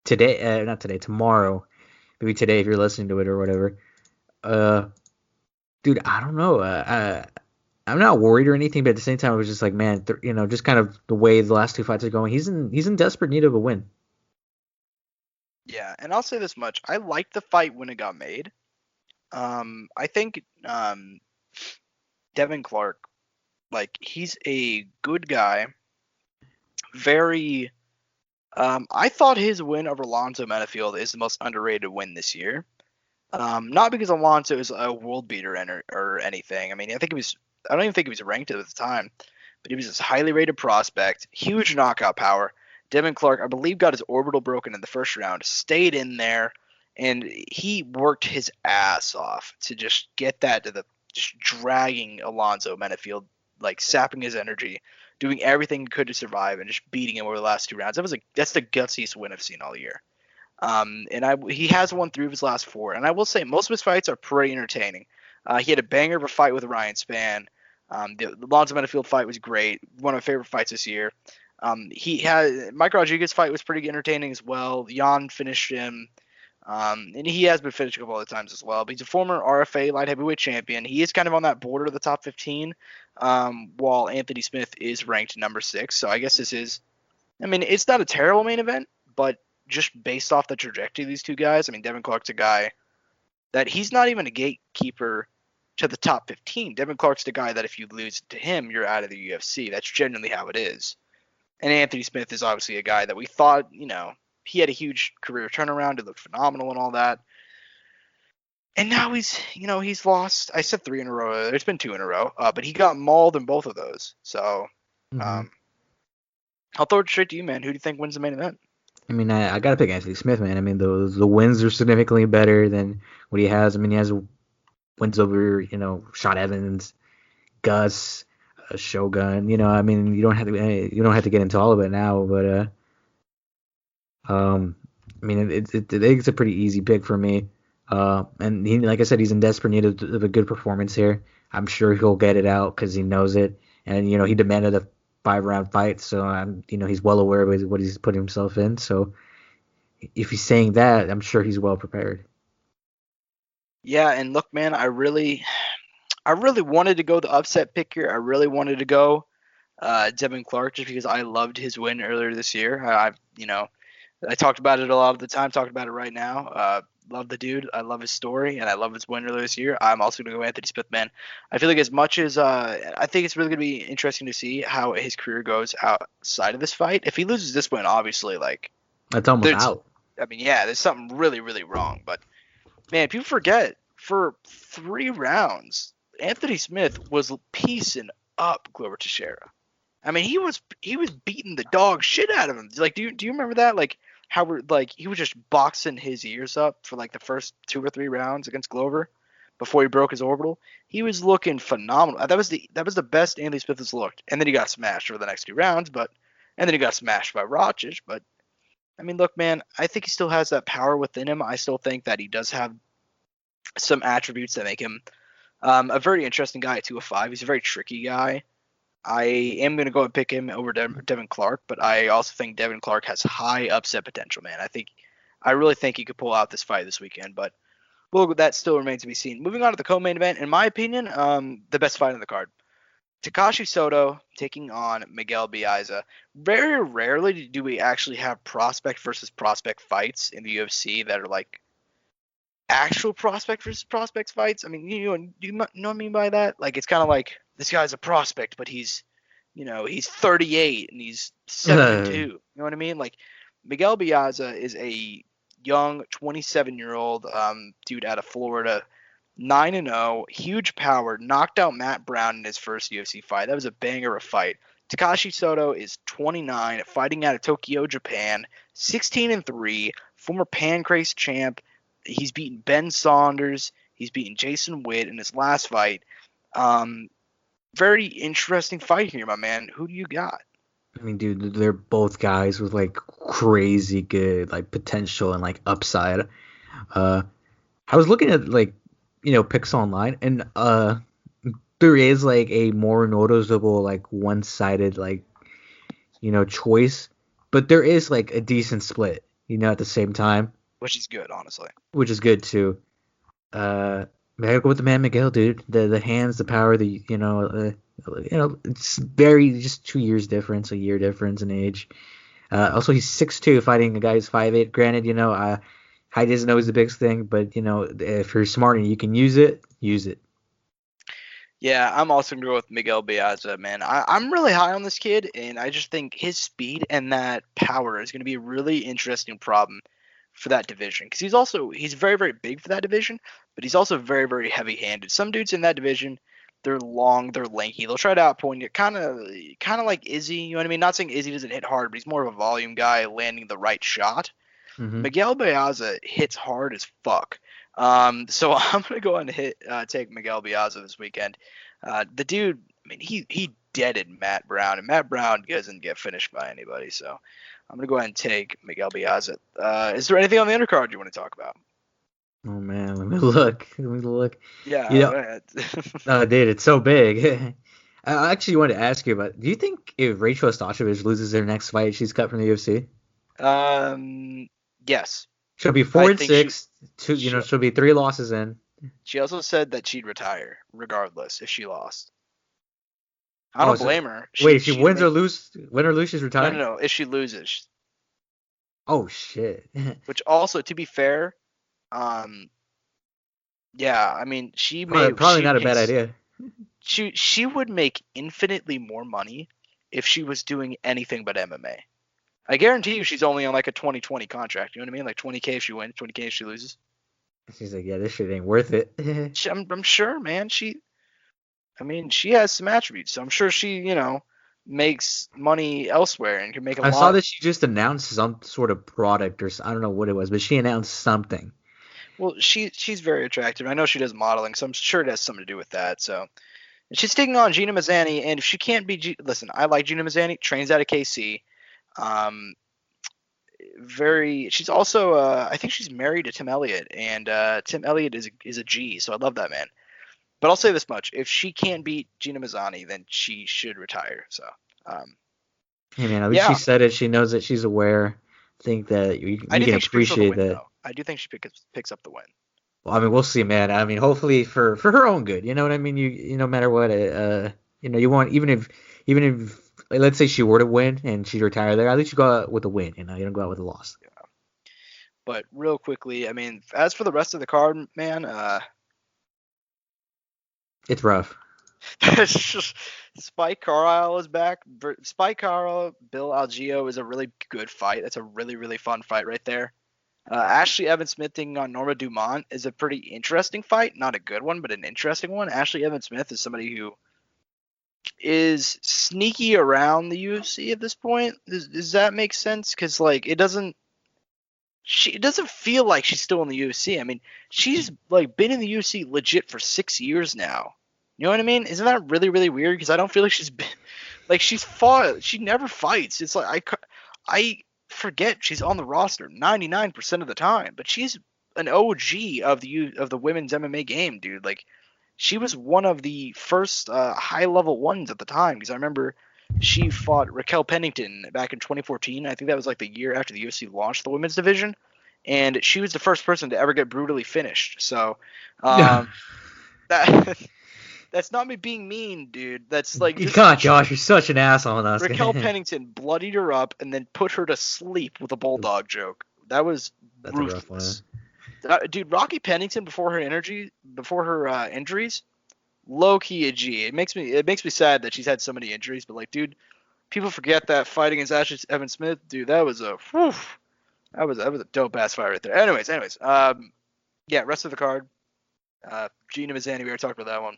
today, not today, tomorrow, maybe today if you're listening to it or whatever. Dude, I don't know. I'm not worried or anything, but at the same time, I was just like, man, just kind of the way the last two fights are going, he's in desperate need of a win. Yeah, and I'll say this much: I liked the fight when it got made. I think Devin Clark, like, he's a good guy. Very. I thought his win over Alonzo Menifield is the most underrated win this year. Not because Alonzo is a world beater or anything. I mean, I don't even think he was ranked at the time, but he was this highly rated prospect, huge knockout power. Devin Clark, I believe, got his orbital broken in the first round, stayed in there, and he worked his ass off to just get that to just dragging Alonzo Menifield, like sapping his energy, doing everything he could to survive, and just beating him over the last two rounds. That's the gutsiest win I've seen all year. He has won 3 of his last 4, and I will say most of his fights are pretty entertaining. He had a banger of a fight with Ryan Spann. The Alonzo Menifield fight was great, one of my favorite fights this year. He had Mike Rodriguez fight was pretty entertaining as well. Jan finished him, and he has been finished a couple other times as well. But he's a former RFA light heavyweight champion. He is kind of on that border of the top 15, while Anthony Smith is ranked number 6. So I guess it's not a terrible main event, but just based off the trajectory of these two guys, I mean, Devin Clark's a guy that he's not even a gatekeeper to the top 15. Devin Clark's the guy that if you lose to him, you're out of the UFC. That's generally how it is. And Anthony Smith is obviously a guy that we thought, he had a huge career turnaround. He looked phenomenal and all that. And now he's lost. I said 3 in a row. There's been 2 in a row, but he got mauled in both of those. So I'll throw it straight to you, man. Who do you think wins the main event? I mean, I got to pick Anthony Smith, man. I mean, the wins are significantly better than what he has. I mean, he has wins over, Sean Evans, Gus, Shogun. I mean, you don't have to get into all of it now, but I mean, it's a pretty easy pick for me. And he, like I said, he's in desperate need of a good performance here. I'm sure he'll get it out because he knows it, and he demanded a 5-round fight, so he's well aware of what he's putting himself in. So if he's saying that, I'm sure he's well prepared. Yeah, and look, man, I really wanted to go the upset pick here. I really wanted to go Devin Clark just because I loved his win earlier this year. I talked about it a lot of the time, talked about it right now. Love the dude. I love his story, and I love his win earlier this year. I'm also going to go Anthony Smith, man. I feel like as much as I think it's really going to be interesting to see how his career goes outside of this fight. If he loses this win, obviously, like, that's almost out. I mean, yeah, there's something really, really wrong. But, man, people forget, for 3 rounds, Anthony Smith was piecing up Glover Teixeira. I mean, he was beating the dog shit out of him. Like, do you remember that? Like, how he was just boxing his ears up for like the first 2 or 3 rounds against Glover before he broke his orbital. He was looking phenomenal. That was the best Anthony Smith has looked. And then he got smashed over the next 2 rounds, and then he got smashed by Rakic. But I mean, look, man, I think he still has that power within him. I still think that he does have some attributes that make him a very interesting guy at 205. He's a very tricky guy. I am going to go and pick him over Devin Clark, but I also think Devin Clark has high upset potential, man. I really think he could pull out this fight this weekend, but that still remains to be seen. Moving on to the co-main event, in my opinion, the best fight on the card. Takashi Soto taking on Miguel Biaza. Very rarely do we actually have prospect versus prospect fights in the UFC that are like actual prospect versus prospect fights. I mean, do you know what I mean by that? Like, it's kind of like, this guy's a prospect, but he's 38 and he's 72. You know what I mean? Like, Miguel Biaza is a young 27-year-old dude out of Florida, 9-0, huge power, knocked out Matt Brown in his first UFC fight. That was a banger of a fight. Takashi Soto is 29, fighting out of Tokyo, Japan, 16-3, former Pancrase champ. He's beaten Ben Saunders. He's beaten Jason Witt in his last fight. Very interesting fight here, my man. Who do you got? I mean, dude, they're both guys with like crazy good like potential and like upside. I was looking at like picks online, and there is like a more noticeable like one-sided like choice, but there is like a decent split, at the same time, which is good, honestly. which is good too. I gotta go with the man Miguel, dude. The hands, the power, it's very just 2 years difference, a year difference in age. Also, he's 6'2", fighting a guy who's 5'8". Granted, height isn't always the biggest thing, but if you're smart and you can use it, use it. Yeah, I'm also going to go with Miguel Biaza, man. I'm really high on this kid, and I just think his speed and that power is going to be a really interesting problem for that division. Because he's very, very big for that division, but he's also very, very heavy-handed. Some dudes in that division, they're long, they're lanky. They'll try to outpoint you, kind of like Izzy, you know what I mean? Not saying Izzy doesn't hit hard, but he's more of a volume guy landing the right shot. Mm-hmm. Miguel Biaza hits hard as fuck. So I'm gonna go ahead and take Miguel Biaza this weekend. The dude, I mean, he deaded Matt Brown, and Matt Brown doesn't get finished by anybody. So I'm gonna go ahead and take Miguel Biaza. Is there anything on the undercard you want to talk about? Oh man, let me look. Yeah. Dude, it's so big. I actually wanted to ask you about. Do you think if Rachel Ostashevich loses her next fight, she's cut from the UFC? Yes. She'll be 4-6. She'll be 3 losses in. She also said that she'd retire regardless if she lost. I don't blame her. If she win or lose, she's retiring. No. If she loses. Oh shit. Which also, to be fair, yeah, I mean, probably not a bad idea. She would make infinitely more money if she was doing anything but MMA. I guarantee you she's only on like a 20-20 contract. You know what I mean? Like 20K if she wins, 20K if she loses. She's like, yeah, this shit ain't worth it. I'm sure, man. She has some attributes, so I'm sure she, makes money elsewhere and can make a lot. I saw that she just announced some sort of product, or I don't know what it was, but she announced something. Well, she's very attractive. I know she does modeling, so I'm sure it has something to do with that. So, and she's taking on Gina Mazzani, and if she can't be, listen, I like Gina Mazzani. Trains out of KC. She's also I think she's married to Tim Elliott, and Tim Elliott is a G, so I love that man. But I'll say this much: if she can't beat Gina Mazzani, then she should retire. So, hey man, at least she said it. She knows that she's aware. I think that you can appreciate that. I do think she picks up the win. Well, I mean, we'll see, man. I mean, hopefully for her own good. You know what I mean? You no matter what, you want even if let's say she were to win and she retire there, at least you go out with a win. You don't go out with a loss. Yeah. But real quickly, I mean, as for the rest of the card, man, it's rough. It's just Spike Carlisle is back. Spike Carlisle, Bill Algeo is a really good fight. That's a really, really fun fight right there. Ashley Evans Smith taking on Norma Dumont is a pretty interesting fight. Not a good one, but an interesting one. Ashley Evans Smith is somebody who is sneaky around the UFC at this point. Does that make sense? Because like it doesn't feel like she's still in the UFC. I mean, she's like been in the UFC legit for 6 years now. You know what I mean? Isn't that really, really weird? Because I don't feel like she's been like she's fought. She never fights. It's like I forget she's on the roster 99% of the time, but she's an OG of the women's MMA game, dude. Like she was one of the first high level ones at the time, because I remember she fought Raquel Pennington back in 2014. I think that was like the year after the UFC launched the women's division, and she was the first person to ever get brutally finished. So that's not me being mean, dude. That's like God, Josh, you're such an asshole on us. Raquel Pennington bloodied her up and then put her to sleep with a bulldog joke. That was ruthless. Dude, Rocky Pennington before her injuries, low key a G. It makes me sad that she's had so many injuries, but like, dude, people forget that fight against Ashley Evans Smith, dude. That was a dope ass fight right there. Anyways, yeah, rest of the card. Gina Mazzani, we already talked about that one.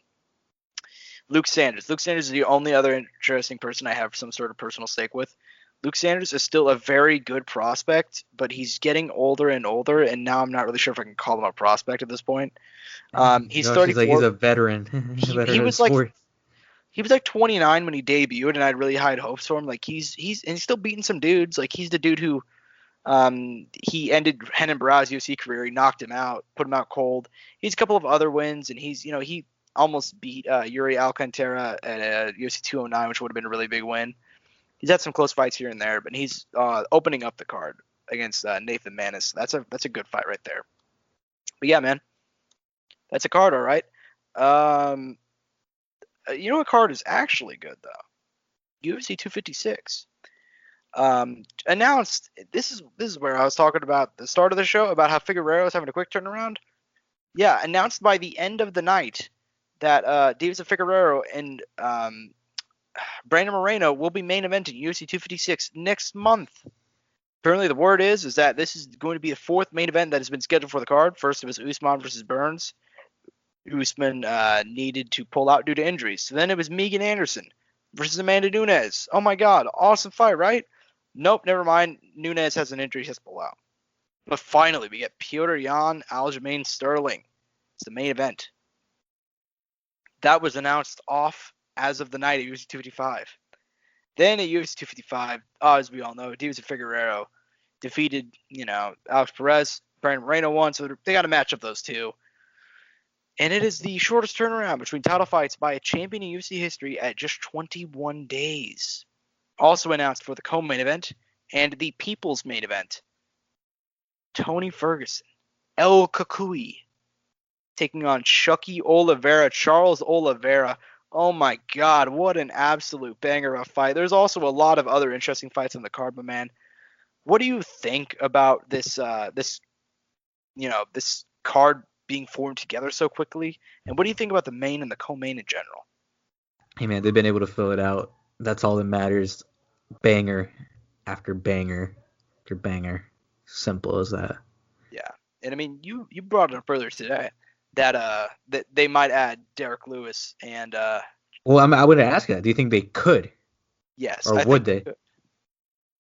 Luke Sanders. Luke Sanders is the only other interesting person I have some sort of personal stake with. Luke Sanders is still a very good prospect, but he's getting older and older, and now I'm not really sure if I can call him a prospect at this point. He's 34. He's a veteran. He was like 29 when he debuted, and I had really high hopes for him. Like he's still beating some dudes. Like he's the dude who He ended Renan Barra's UFC career. He knocked him out, put him out cold. He's a couple of other wins, and he almost beat Yuri Alcantara at UFC 209, which would have been a really big win. He's had some close fights here and there, but he's opening up the card against Nathan Manis. That's a good fight right there. But yeah, man, that's a card, all right. You know what card is actually good though? UFC 256. Announced. This is where I was talking about the start of the show about how Figueiredo is having a quick turnaround. Yeah, announced by the end of the night that Diaz and Figueiredo and Brandon Moreno will be main eventing UFC 256 next month. Apparently, the word is that this is going to be the fourth main event that has been scheduled for the card. First, it was Usman versus Burns. Usman needed to pull out due to injuries. So then it was Megan Anderson versus Amanda Nunes. Oh my God, awesome fight, right? Nope, never mind. Nunes has an injury, he has to pull out. But finally, we get Petr Yan, Aljamain Sterling. It's the main event. That was announced off as of the night at UFC 255. Then at UFC 255, as we all know, Diaz and Figueiredo defeated, Alex Perez. Brandon Moreno won, so they got to match up those two. And it is the shortest turnaround between title fights by a champion in UFC history at just 21 days. Also announced for the co-main event and the People's main event, Tony Ferguson, El Kakui, taking on Chucky Oliveira, Charles Oliveira. Oh my God, what an absolute banger of a fight. There's also a lot of other interesting fights on the card, but man, what do you think about this card being formed together so quickly? And what do you think about the main and the co-main in general? Hey man, they've been able to fill it out. That's all that matters. Banger after banger after banger. Simple as that. Yeah. And I mean, you brought it up earlier today that they might add Derek Lewis and well, I would ask you that. Do you think they could? Yes. Or would they?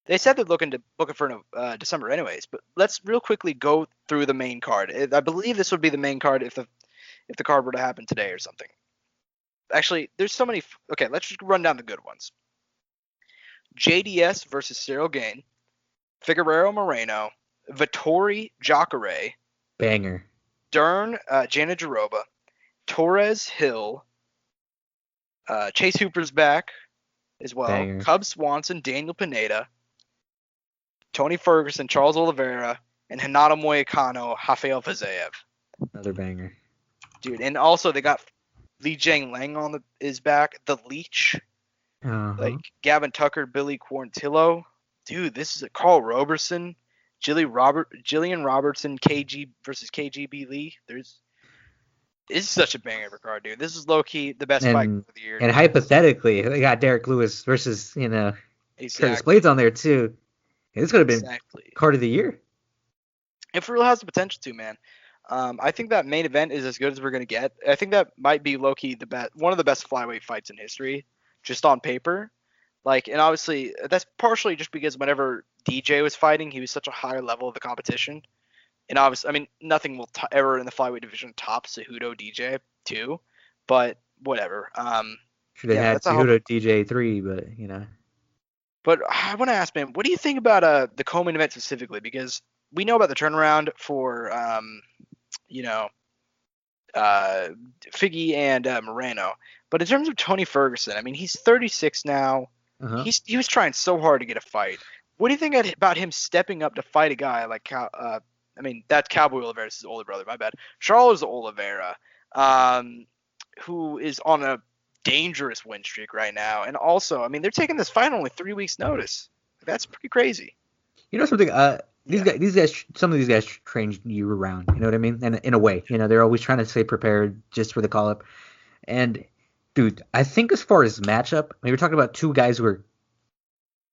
They said they're looking to book it for December anyways, but let's real quickly go through the main card. I believe this would be the main card if the card were to happen today or something. Actually, there's so many. Okay, let's just run down the good ones. JDS versus Cyril Gane, Figueiredo Moreno, Vittori Jacare, Banger. Dern Jana Jaroba, Torres Hill, Chase Hooper's back as well, Banger. Cub Swanson, Daniel Pineda, Tony Ferguson, Charles Oliveira, and Hinata Moicano, Rafael Vazeev. Another banger. Dude, and also they got Li Jiang Lang is back, The Leech, like Gavin Tucker, Billy Quarantillo. Dude, this is a Carl Roberson, Jillian Robertson, KG versus KGB Lee. This is such a banger of a card, dude. This is low key the best fight of the year. And hypothetically, they got Derek Lewis versus Curtis Blades on there too. This could have been card of the year. It really has the potential to, man. I think that main event is as good as we're gonna get. I think that might be low key one of the best flyweight fights in history, just on paper. Like, and obviously that's partially just because whenever DJ was fighting, he was such a higher level of the competition. And obviously, I mean, nothing will ever in the flyweight division top Cejudo DJ 2, but whatever. Should have had Cejudo DJ 3, but But I want to ask, man, what do you think about the co-main event specifically? Because we know about the turnaround for Figgy and Moreno, but in terms of Tony Ferguson, I mean, he's 36 now. Uh-huh. He was trying so hard to get a fight. What do you think about him stepping up to fight a guy like that's Cowboy Oliveira's his older brother, my bad. Charles Oliveira, who is on a dangerous win streak right now. And also, I mean, they're taking this fight only 3 weeks notice. That's pretty crazy. You know something? These guys, some of these guys train year round. You know what I mean? And in a way, they're always trying to stay prepared just for the call up. And dude, I think as far as matchup, we're talking about two guys who are,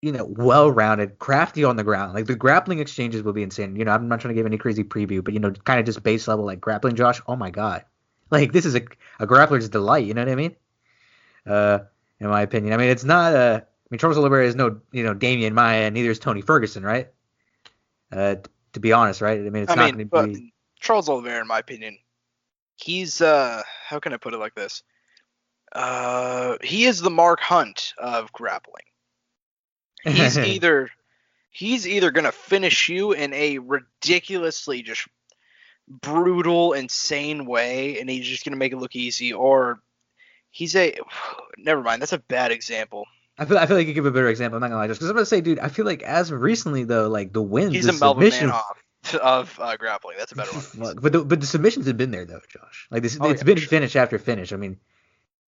well-rounded, crafty on the ground. Like the grappling exchanges will be insane. I'm not trying to give any crazy preview, but kind of just base level like grappling. Josh, oh my god, like this is a grappler's delight. You know what I mean? In my opinion, I mean it's not. Charles Oliveira is no Damian Maia, and neither is Tony Ferguson, right? To be honest, right? I mean it's not going to be Charles Oliveira, in my opinion. He's how can I put it like this? He is the Mark Hunt of grappling. He's either He's either going to finish you in a ridiculously just brutal, insane way, and he's just going to make it look easy, or he's a... Never mind, that's a bad example. I feel like you could give a better example. I'm not gonna lie, just because I'm gonna say, dude, I feel like as of recently though, like the wins, He's the a Melvin submission, Manhoff of grappling. That's a better one. but the submissions have been there though, Josh. Like this, Oh, it's yeah, been for sure. finish after finish. I mean,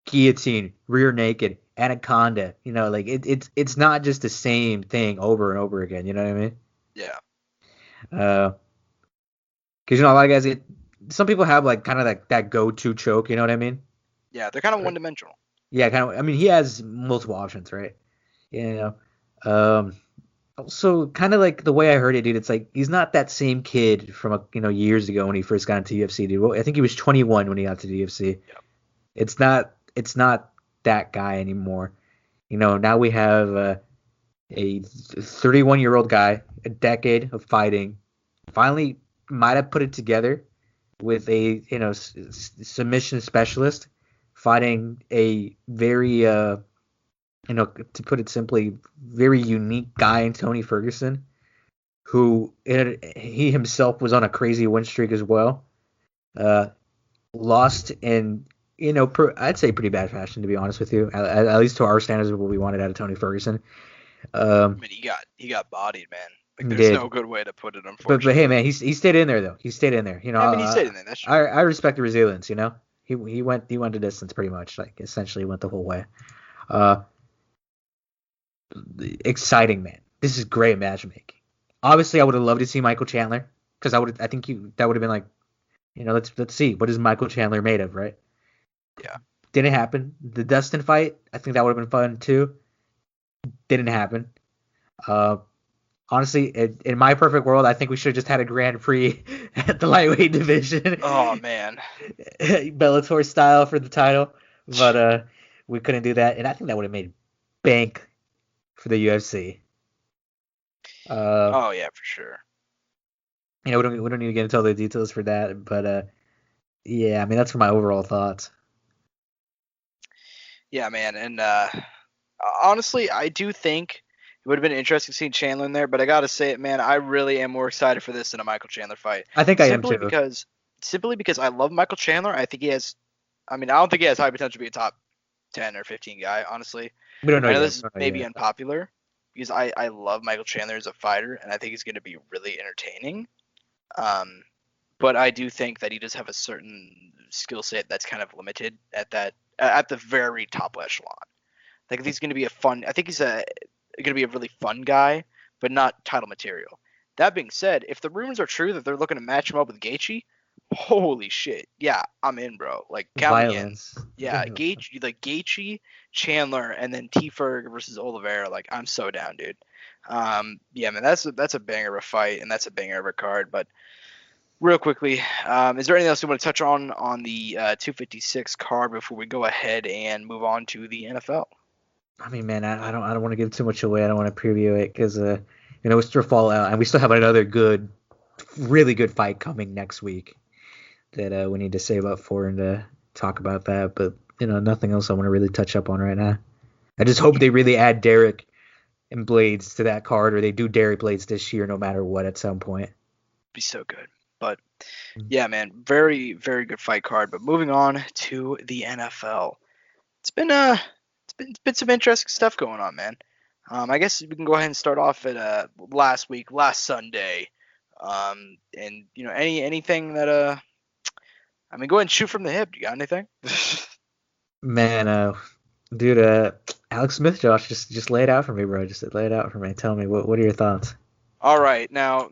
guillotine, rear naked, anaconda. You know, like it's not just the same thing over and over again. You know what I mean? Yeah. Because you know a lot of guys get. Some people have like kind of like that go-to choke. You know what I mean? Yeah, they're kind of one-dimensional. Yeah, kind of. I mean, he has multiple options, right? You know. Also, kind of like the way I heard it, dude. It's like he's not that same kid from years ago when he first got into UFC, dude. Well, I think he was 21 when he got to the UFC. Yep. It's not that guy anymore. You know, now we have a 31-year-old guy, a decade of fighting, finally might have put it together with a submission specialist fighting a very to put it simply, very unique guy in Tony Ferguson, who he himself was on a crazy win streak as well. Lost in I'd say pretty bad fashion, to be honest with you, at least to our standards of what we wanted out of Tony Ferguson. I mean, he got bodied, man. Like, there's no good way to put it, unfortunately. But hey, man, he stayed in there though. He stayed in there. You know, I mean, he stayed in there. That's true. I respect the resilience. You know, he went the distance pretty much. Like essentially went the whole way. Exciting, man. This is great matchmaking. Obviously, I would have loved to see Michael Chandler because that would have been like, let's see what is Michael Chandler made of, right? Yeah. Didn't happen. The Dustin fight, I think that would have been fun too. Didn't happen. Honestly, in my perfect world, I think we should have just had a Grand Prix at the lightweight division. Oh man, Bellator style for the title, but we couldn't do that, and I think that would have made bank for the UFC. Oh yeah, for sure. We don't need to get into all the details for that, but yeah, I mean that's for my overall thoughts. Yeah, man, and honestly, I do think it would have been interesting seeing Chandler in there, but I gotta say it, man, I really am more excited for this than a Michael Chandler fight. I think I am too. Simply because I love Michael Chandler. I think he has. I mean, I don't think he has high potential to be a top 10 or 15 guy, honestly. We don't know. I know this is maybe unpopular because I love Michael Chandler as a fighter, and I think he's going to be really entertaining. But I do think that he does have a certain skill set that's kind of limited at the very top echelon. I think he's going to be I think he's going to be a really fun guy, but not title material. That being said, if the rumors are true that they're looking to match him up with Gaethje, holy shit, yeah, I'm in, bro. Like, count me in. Yeah, Gaethje, Chandler, and then T-Ferg versus Oliveira. Like, I'm so down, dude. Yeah, man, that's a banger of a fight, and that's a banger of a card. But real quickly, is there anything else you want to touch on the 256 card before we go ahead and move on to the NFL? I mean, man, I don't want to give too much away. I don't want to preview it because it's still Fallout, and we still have another really good fight coming next week that we need to save up for and to talk about that. But nothing else I want to really touch up on right now. I just hope they really add Derek and Blades to that card, or they do Derek Blades this year, no matter what, at some point. Be so good. But yeah, man, very, very good fight card. But moving on to the NFL, it's been some interesting stuff going on, man. I guess we can go ahead and start off at last Sunday. And anything that I mean, go ahead and shoot from the hip. You got anything? Man, dude, Alex Smith, Josh, just lay it out for me, bro. Just lay it out for me. Tell me what are your thoughts? All right, now.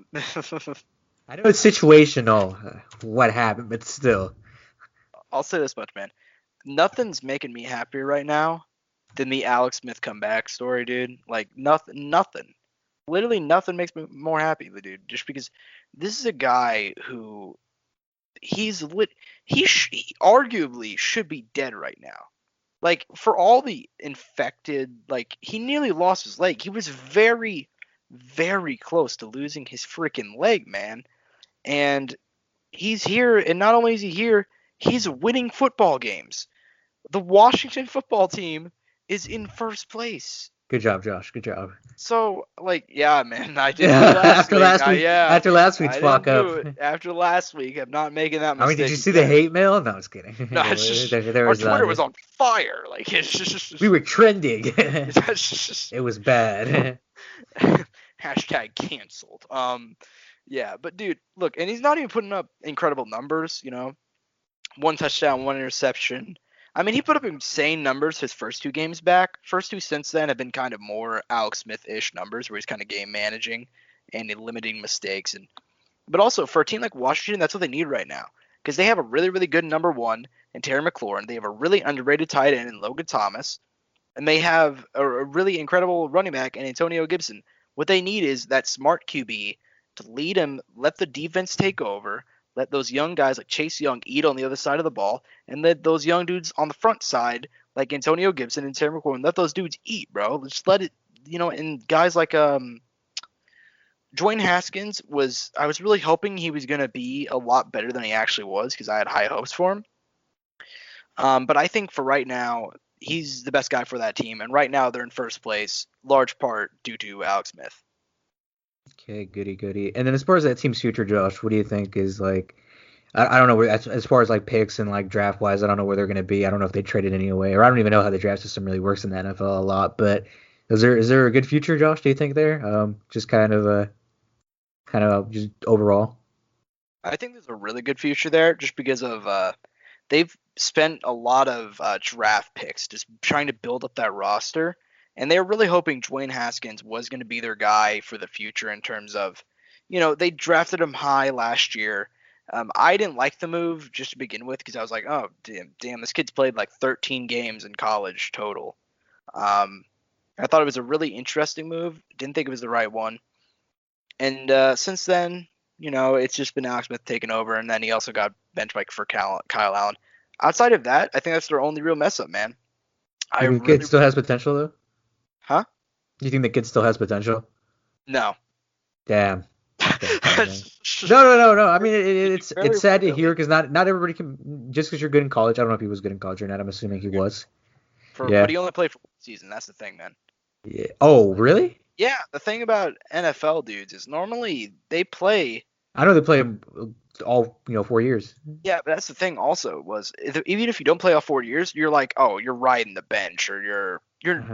I know it's situational, what happened, but still. I'll say this much, man. Nothing's making me happier right now than the Alex Smith comeback story, dude. Like, nothing. Literally nothing makes me more happy, dude. Just because this is a guy who he arguably should be dead right now. Like, for all the infected, like, he nearly lost his leg. He was very, very close to losing his freaking leg, man. And he's here, and not only is he here, he's winning football games. The Washington football team is in first place. Good job, Josh. Good job. So, like, yeah, man, I did last After week. last week, Yeah, after last week's I fuck didn't up. do it. After last week, I'm not making that I mean, mistake did you see the again. hate mail? No, I was kidding. No, it's just, there our was Twitter was on fire. Like, it's just we were trending. that's just It was bad. hashtag canceled. Yeah, but dude, look, and he's not even putting up incredible numbers. 1 touchdown, 1 interception. I mean, he put up insane numbers his first 2 games back. First 2 since then have been kind of more Alex Smith-ish numbers, where he's kind of game managing and limiting mistakes. But also for a team like Washington, that's what they need right now, because they have a really, really good number 1 in Terry McLaurin. They have a really underrated tight end in Logan Thomas, and they have a really incredible running back in Antonio Gibson. What they need is that smart QB to lead him, let the defense take over, let those young guys like Chase Young eat on the other side of the ball, and let those young dudes on the front side like Antonio Gibson and Terry McLaurin, let those dudes eat, bro. Just let it, and guys like Dwayne Haskins I was really hoping he was going to be a lot better than he actually was, because I had high hopes for him. But I think for right now, he's the best guy for that team, and right now they're in first place, large part due to Alex Smith. Okay, goody. And then as far as that team's future, Josh, what do you think is like? I don't know where, as far as like picks and like draft wise, I don't know where they're going to be. I don't know if they traded any away, or I don't even know how the draft system really works in the NFL a lot. But is there a good future, Josh? Do you think there? Just kind of just overall. I think there's a really good future there, just because of they've spent a lot of draft picks just trying to build up that roster, and they were really hoping Dwayne Haskins was going to be their guy for the future in terms of, they drafted him high last year. I didn't like the move just to begin with, because I was like, oh, damn, this kid's played like 13 games in college total. I thought it was a really interesting move. Didn't think it was the right one. And since then, it's just been Alex Smith taking over, and then he also got bench bike for Kyle Allen. Outside of that, I think that's their only real mess up, man. You think the kid still has potential, though? Huh? You think the kid still has potential? No. Damn. No. I mean, it's sad to hear, because not everybody can. Just because you're good in college, I don't know if he was good in college or not. I'm assuming he was. But he only played for 1 season. That's the thing, man. Yeah. Oh, really? Yeah. The thing about NFL dudes is normally they play. I know they play all 4 years. Yeah, but that's the thing. Also, was even if you don't play all 4 years, you're like, oh, you're riding the bench, or you're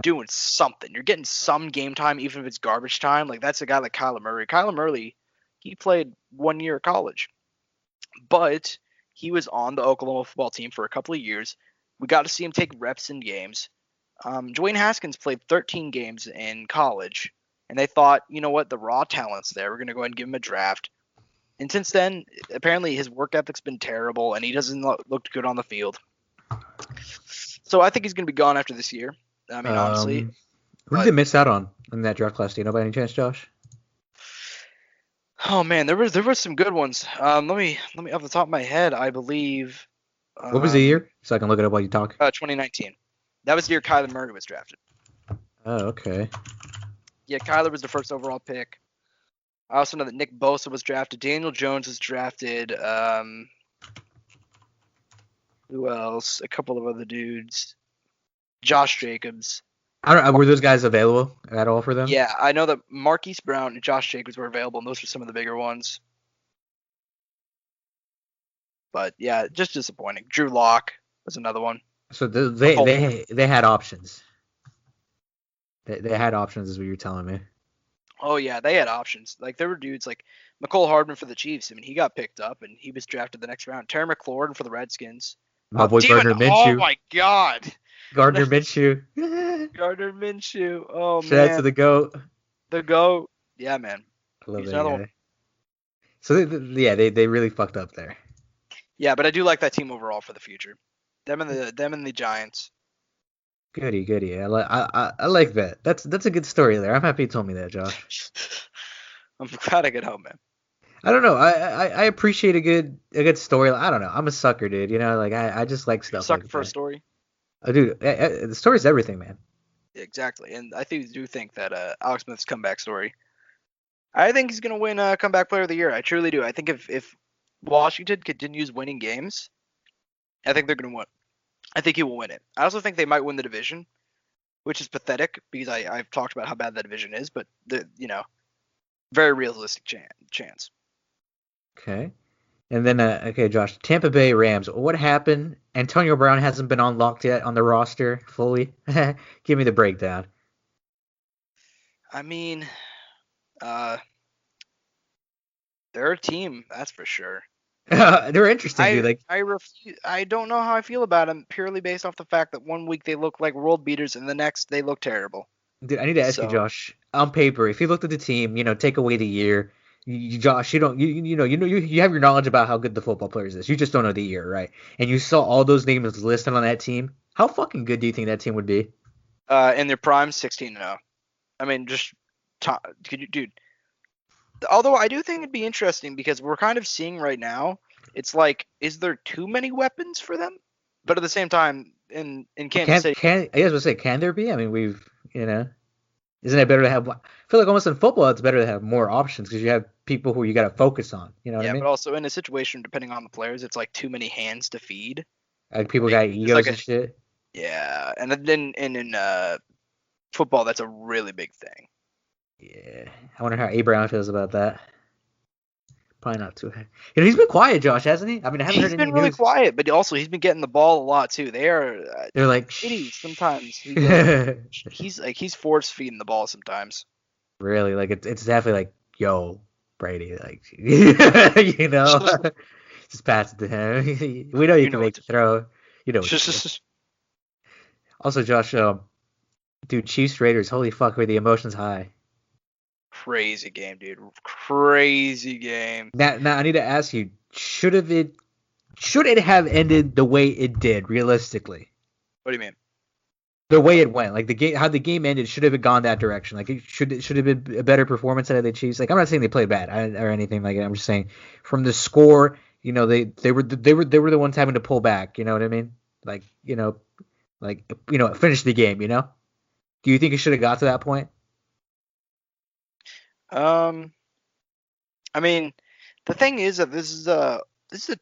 doing something. You're getting some game time, even if it's garbage time. Like, that's a guy like Kyler Murray. Kyler Murray, he played 1 year of college, but he was on the Oklahoma football team for a couple of years. We got to see him take reps in games. Dwayne Haskins played 13 games in college, and they thought, you know what, the raw talent's there. We're going to go ahead and give him a draft. And since then, apparently his work ethic's been terrible, and he doesn't look good on the field. So I think he's going to be gone after this year. I mean, honestly. Who did they miss out on in that draft class? Do you know by any chance, Josh? Oh man, there was some good ones. Let me off the top of my head, I believe. What was the year? So I can look it up while you talk. 2019. That was the year Kyler Murray was drafted. Oh, okay. Yeah, Kyler was the first overall pick. I also know that Nick Bosa was drafted. Daniel Jones was drafted. Who else? A couple of other dudes. Josh Jacobs. Were those guys available at all for them? Yeah, I know that Marquise Brown and Josh Jacobs were available, and those were some of the bigger ones. But yeah, just disappointing. Drew Lock was another one. So they had options. They had options, is what you're telling me. Oh yeah, they had options. Like, there were dudes like McCole Hardman for the Chiefs. I mean, he got picked up and he was drafted the next round. Terry McLaurin for the Redskins. My boy Gardner Minshew. Oh my God. Gardner Minshew. Gardner Minshew. Oh Shout man. out to the GOAT. The GOAT. Yeah, man. I love He's that another guy. one. So they really fucked up there. Yeah, but I do like that team overall for the future. Them and the Giants. Goody. I like that. That's a good story there. I'm happy you told me that, Josh. I'm glad I could help, man. I don't know. I appreciate a good story. I don't know. I'm a sucker, dude. Like I just like stuff. Sucker like for that. a story. Oh, dude, the story's everything, man. Exactly, and I do think that Alex Smith's comeback story. I think he's gonna win comeback player of the year. I truly do. I think if Washington continues winning games, I think they're gonna win. I think he will win it. I also think they might win the division. which is pathetic because I've talked about how bad that division is, but very realistic chance. Okay. And then, okay, Josh, Tampa Bay Rams. What happened? Antonio Brown hasn't been unlocked yet on the roster fully. Give me the breakdown. I mean, they're a team, that's for sure. They're interesting, dude. Like, I don't know how I feel about them purely based off the fact that one week they look like world beaters and the next they look terrible. dude, I need to ask you, Josh. On paper, if you looked at the team, take away the year, Josh, you have your knowledge about how good the football players is. You just don't know the year, right? And you saw all those names listed on that team. How fucking good do you think that team would be? In their prime, 16-0. I mean, dude. Although I do think it'd be interesting because we're kind of seeing right now, it's like, is there too many weapons for them? But at the same time, in Kansas City, I was gonna say, can there be? I mean, isn't it better to have? I feel like almost in football, it's better to have more options because you have people who you got to focus on. You know what I mean? But also in a situation, depending on the players, it's like too many hands to feed. Like people got egos and shit. Yeah, and then in football, that's a really big thing. Yeah, I wonder how Abraham feels about that. Probably not too. He's been quiet, Josh, hasn't he? I mean, I haven't heard any He's been really quiet, but also he's been getting the ball a lot too. They're like shitty sometimes. He's force feeding the ball sometimes. Really, like it's definitely like, yo, Brady, like just pass it to him. We know you can make the throw. Also, Josh, dude, Chiefs Raiders, holy fuck, were the emotions high. Crazy game, dude. Crazy game. Now I need to ask you, should it have ended the way it did, realistically? What do you mean? The way it went, like how the game ended, should have gone that direction. Like it should have been a better performance out of the Chiefs. Like I'm not saying they played bad or anything like that. I'm just saying from the score, they were the ones having to pull back. You know what I mean? Finish the game. Do you think it should have got to that point? I mean, the thing is that this is a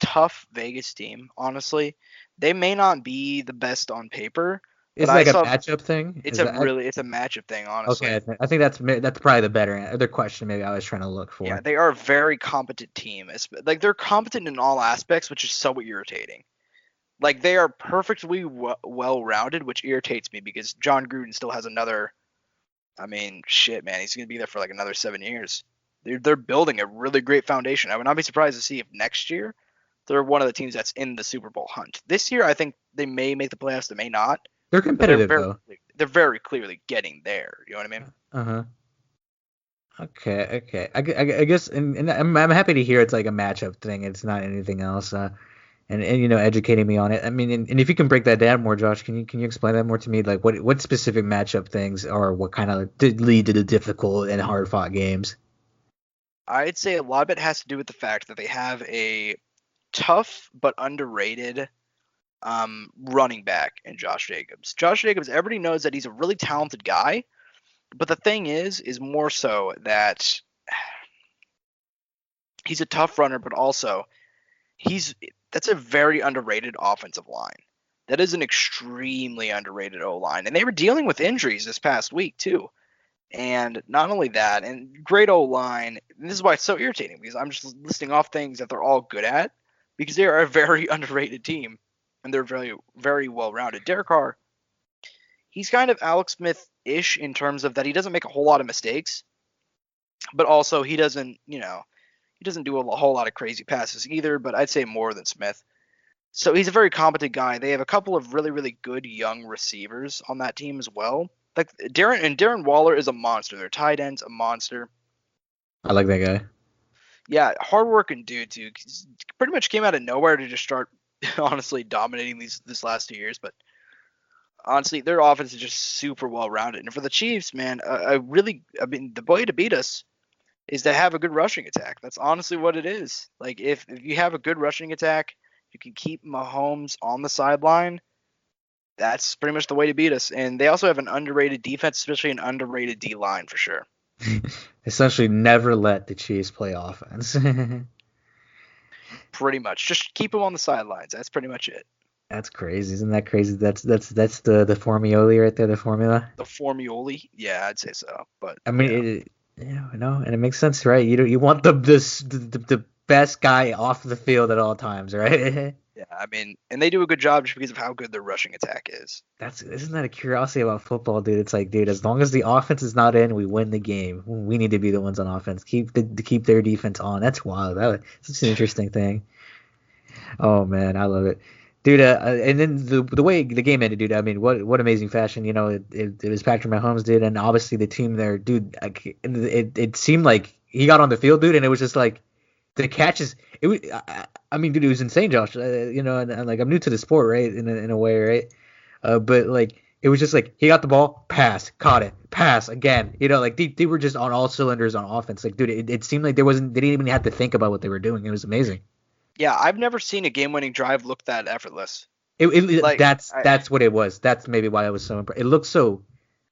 tough Vegas team. Honestly, they may not be the best on paper. It's like a matchup thing. It's a matchup thing, honestly. Okay, I think that's probably the other question maybe I was trying to look for. Yeah, they are a very competent team. Like they're competent in all aspects, which is so irritating. Like they are perfectly well-rounded, which irritates me because John Gruden still has another. I mean, shit, man, he's gonna be there for like another 7 years. They're building a really great foundation. I would not be surprised to see if next year they're one of the teams that's in the Super Bowl hunt. This year, I think they may make the playoffs. They may not. They're competitive though. They're very clearly getting there. You know what I mean? Uh-huh. Okay. I guess, and I'm happy to hear it's like a matchup thing. It's not anything else. And educating me on it. I mean, and if you can break that down more, Josh, can you explain that more to me? Like what specific matchup things or what kind of did lead to the difficult and hard fought games? I'd say a lot of it has to do with the fact that they have a tough but underrated running back in Josh Jacobs. Josh Jacobs, everybody knows that he's a really talented guy, but the thing is more so that he's a tough runner, but also that's a very underrated offensive line. That is an extremely underrated O-line. And they were dealing with injuries this past week, too. And not only that, and great O-line, and this is why it's so irritating, because I'm just listing off things that they're all good at, because they are a very underrated team, and they're very, very well-rounded. Derek Carr, he's kind of Alex Smith-ish in terms of that he doesn't make a whole lot of mistakes, but also he doesn't do a whole lot of crazy passes either, but I'd say more than Smith. So he's a very competent guy. They have a couple of really, really good young receivers on that team as well. Like Darren Waller is a monster. Their tight end's a monster. I like that guy. Yeah, hardworking dude too. Pretty much came out of nowhere to just start honestly dominating this last 2 years. But honestly, their offense is just super well rounded. And for the Chiefs, man, the way to beat us is to have a good rushing attack. That's honestly what it is. Like if you have a good rushing attack, you can keep Mahomes on the sideline. That's pretty much the way to beat us. And they also have an underrated defense, especially an underrated D-line for sure. Essentially never let the Chiefs play offense. Pretty much. Just keep them on the sidelines. That's pretty much it. That's crazy. Isn't that crazy? That's the formioli right there, the formula. The formioli, yeah, I'd say so. But I mean, yeah, yeah, I know, and it makes sense, right? You want the best guy off the field at all times, right? yeah, I mean, and they do a good job just because of how good their rushing attack is. That's isn't that a curiosity about football, dude? It's like, dude, as long as the offense is not in, we win the game. We need to be the ones on offense. Keep their defense on. That's wild. That's such an interesting thing. Oh man, I love it, dude. And then the way the game ended, dude. I mean, what amazing fashion. You know, it was Patrick Mahomes, dude, and obviously the team there, dude. It seemed like he got on the field, dude, and it was just like the catches. It was, I mean, dude, it was insane, Josh. You know, and like I'm new to the sport, right? In a way, right? But like it was just like he got the ball, pass, caught it, pass again. You know, like they were just on all cylinders on offense. Like, dude, it seemed like they didn't even have to think about what they were doing. It was amazing. Yeah, I've never seen a game-winning drive look that effortless. It Like, that's what it was. That's maybe why I was so impressed. It looked so.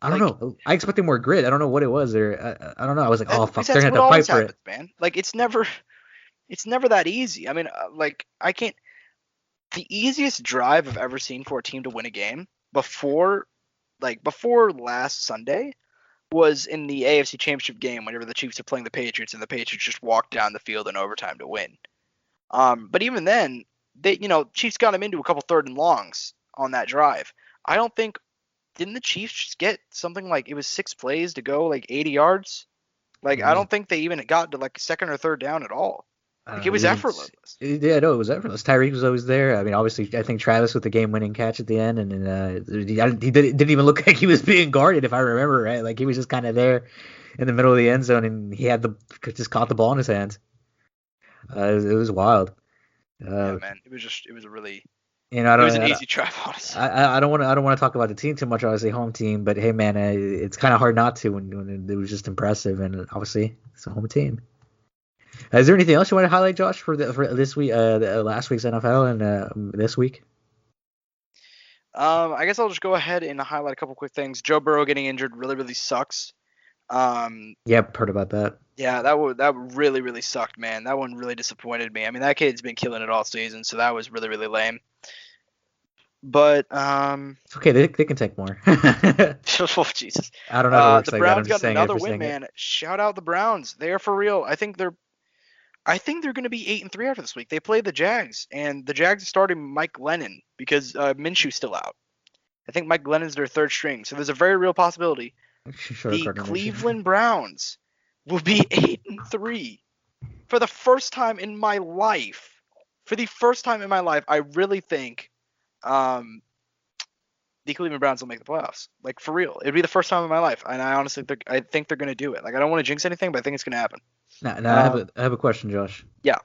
I don't like know. I expected more grit. I don't know what it was, or I don't know. I was like, oh fuck, because they're that's gonna what have to fight always for it. happens, man. Like it's never that easy. I mean, like I can't. The easiest drive I've ever seen for a team to win a game before last Sunday was in the AFC Championship game whenever the Chiefs are playing the Patriots and the Patriots just walked down the field in overtime to win. But even then, Chiefs got them into a couple third and longs on that drive. I don't think didn't the Chiefs just get something like it was 6 plays to go like 80 yards? Like It I was don't think they even got to like second or third down at all. I don't Like know. it was effortless. Yeah, no, it was effortless. Tyreek was always there. I mean, obviously, I think Travis with the game-winning catch at the end, and then didn't even look like he was being guarded, if I remember right. Like he was just kind of there in the middle of the end zone, and he had just caught the ball in his hands. It was wild. Yeah, Uh, man. It was a really you know, I it was don't. an easy drive, honestly. I don't want to talk about the team too much. Obviously, home team, but hey, man, it's kind of hard not to when it was just impressive, and obviously it's a home team. Is there anything else you want to highlight, Josh, for this week, last week's NFL and this week? I guess I'll just go ahead and highlight a couple quick things. Joe Burrow getting injured really, really sucks. Yep, heard about that. Yeah, that really, really sucked, man. That one really disappointed me. I mean, that kid's been killing it all season, so that was really, really lame. But It's okay. They can take more. oh Jesus. I don't know if it works The like that. I'm Browns just got saying it another for win, saying it. man. Shout out the Browns. They are for real. I think they're going to be 8-3 after this week. They play the Jags, and the Jags are starting Mike Glennon because Minshew's still out. I think Mike Glennon's their third string, so there's a very real possibility Sure, the Gardner Minshew. Cleveland Browns will be 8-3 for the first time in my life. For the first time in my life, I really think the Cleveland Browns will make the playoffs. Like for real, it'd be the first time in my life, and I think they're going to do it. Like I don't want to jinx anything, but I think it's going to happen. Now I have a question, Josh. Yeah.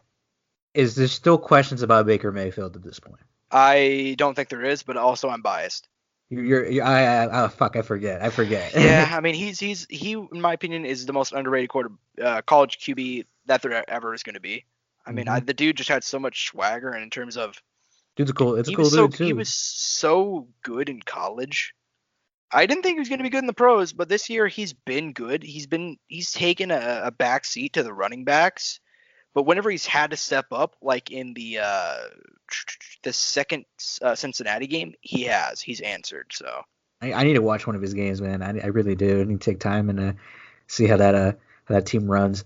Is there still questions about Baker Mayfield at this point? I don't think there is, but also I'm biased. Oh fuck, I forget. Yeah, I mean he in my opinion is the most underrated college QB that there ever is going to be. I mean, Mhm. the dude just had so much swagger, and in terms of Dude's cool. It's a he cool was so dude too. he was so good in college. I didn't think he was going to be good in the pros, but this year he's been good. He's taken a back seat to the running backs, but whenever he's had to step up, like in the second Cincinnati game, he's answered. So I need to watch one of his games, man. I really do. I need to take time and see how that team runs.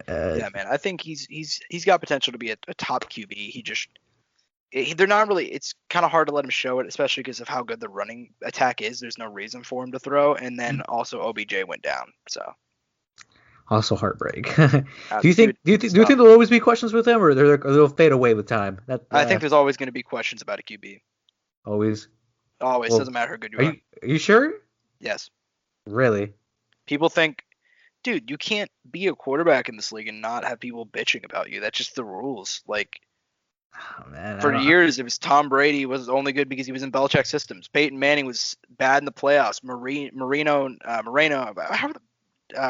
yeah, man, I think he's got potential to be a top QB. They're not really. It's kind of hard to let him show it, especially because of how good the running attack is. There's no reason for him to throw, and then also OBJ went down. So Also heartbreak. Do you think dude, there'll always be questions with him, or they'll fade away with time? I think there's always going to be questions about a QB. Always. Always, Well, doesn't matter how good you Are are. you sure? Yes, Really? people think, dude, you can't be a quarterback in this league and not have people bitching about you. That's just the rules. Like Oh, man, I for don't- years, it was Tom Brady was only good because he was in Belichick systems. Peyton Manning was bad in the playoffs. Moreno.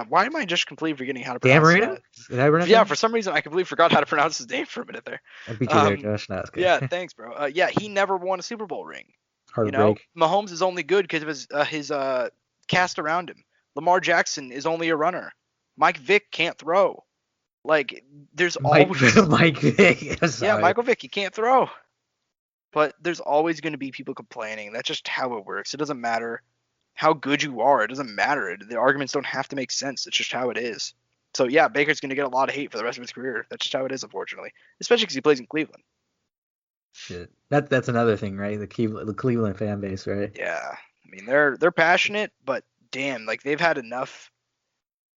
Why am I just completely forgetting how to Dan pronounce Marino? that? Did I pronounce Yeah, that? for some reason I completely forgot how to pronounce his name for a minute there. I beat you there, Um, Josh. No, it's good. Yeah, thanks, bro. Yeah, he never won a Super Bowl ring. Hard You to know, break. Mahomes is only good because of his cast around him. Lamar Jackson is only a runner. Mike Vick can't throw. Like, there's always Mike Vick. I'm yeah, sorry. Michael Vick, he can't throw. But there's always going to be people complaining. That's just how it works. It doesn't matter how good you are. It doesn't matter. The arguments don't have to make sense. It's just how it is. So yeah, Baker's going to get a lot of hate for the rest of his career. That's just how it is, unfortunately. Especially because he plays in Cleveland. Shit. That's another thing, right? The Cleveland fan base, right? Yeah, I mean they're passionate, but damn, like they've had enough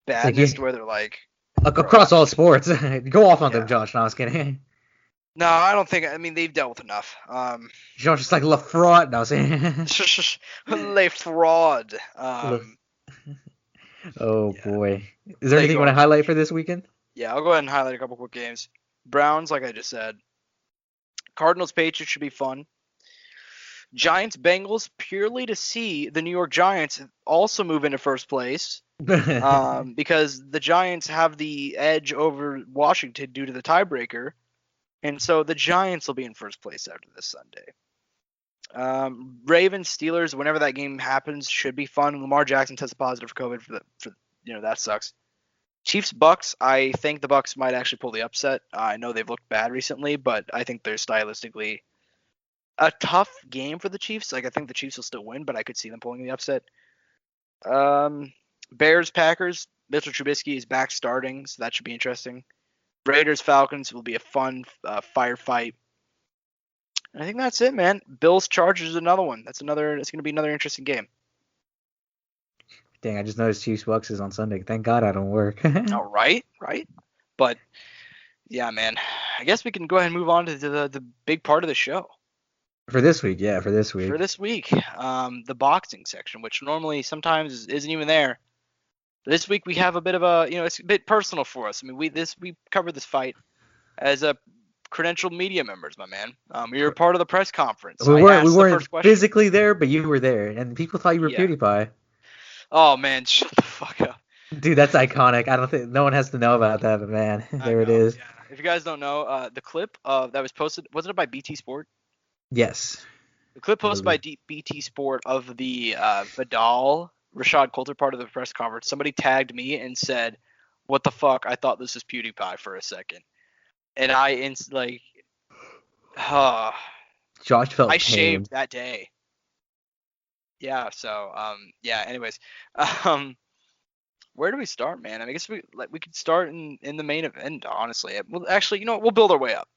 It's like badness to where they're like, across all sports. Go off on them, Yeah. Josh. No, I was kidding. no, I don't think. I mean they've dealt with enough. Josh is like La fraud. No, I was saying. Les fraud. Oh Yeah. boy. Is there anything you want to highlight for this weekend? Yeah, I'll go ahead and highlight a couple quick games. Browns, like I just said. Cardinals Patriots should be fun. Giants Bengals, purely to see the New York Giants also move into first place. Because the Giants have the edge over Washington due to the tiebreaker. And so the Giants will be in first place after this Sunday. Ravens Steelers, whenever that game happens, should be fun. Lamar Jackson tested positive for COVID for that sucks. Chiefs Bucks, I think the Bucks might actually pull the upset. I know they've looked bad recently, but I think they're stylistically a tough game for the Chiefs. Like I think the Chiefs will still win, but I could see them pulling the upset. Bears Packers, Mitchell Trubisky is back starting, so that should be interesting. Raiders Falcons will be a fun firefight. And I think that's it, man. Bills Chargers is another one. It's going to be another interesting game. Dang, I just noticed Chiefs Bucks is on Sunday. Thank God I don't work. All right. But yeah, man. I guess we can go ahead and move on to the big part of the show. For this week, yeah, for this week. The boxing section, which normally sometimes isn't even there. This week we have a bit of a, it's a bit personal for us. I mean, we covered this fight as a credentialed media members, my man. We were part of the press conference. We weren't physically there, but you were there, and people thought you were PewDiePie. Oh man, shut the fuck up. Dude, that's iconic. I don't think no one has to know about that, but man, there it is. Yeah. If you guys don't know, the clip that was posted, wasn't it by BT Sport? Yes. The clip posted by BT Sport of the Vidal Rashad Coulter part of the press conference. Somebody tagged me and said, "What the fuck? I thought this was PewDiePie for a second." And Josh felt I shaved that day. Yeah. So Anyways, where do we start, man? I guess we could start in the main event. Honestly, well, actually, we'll build our way up.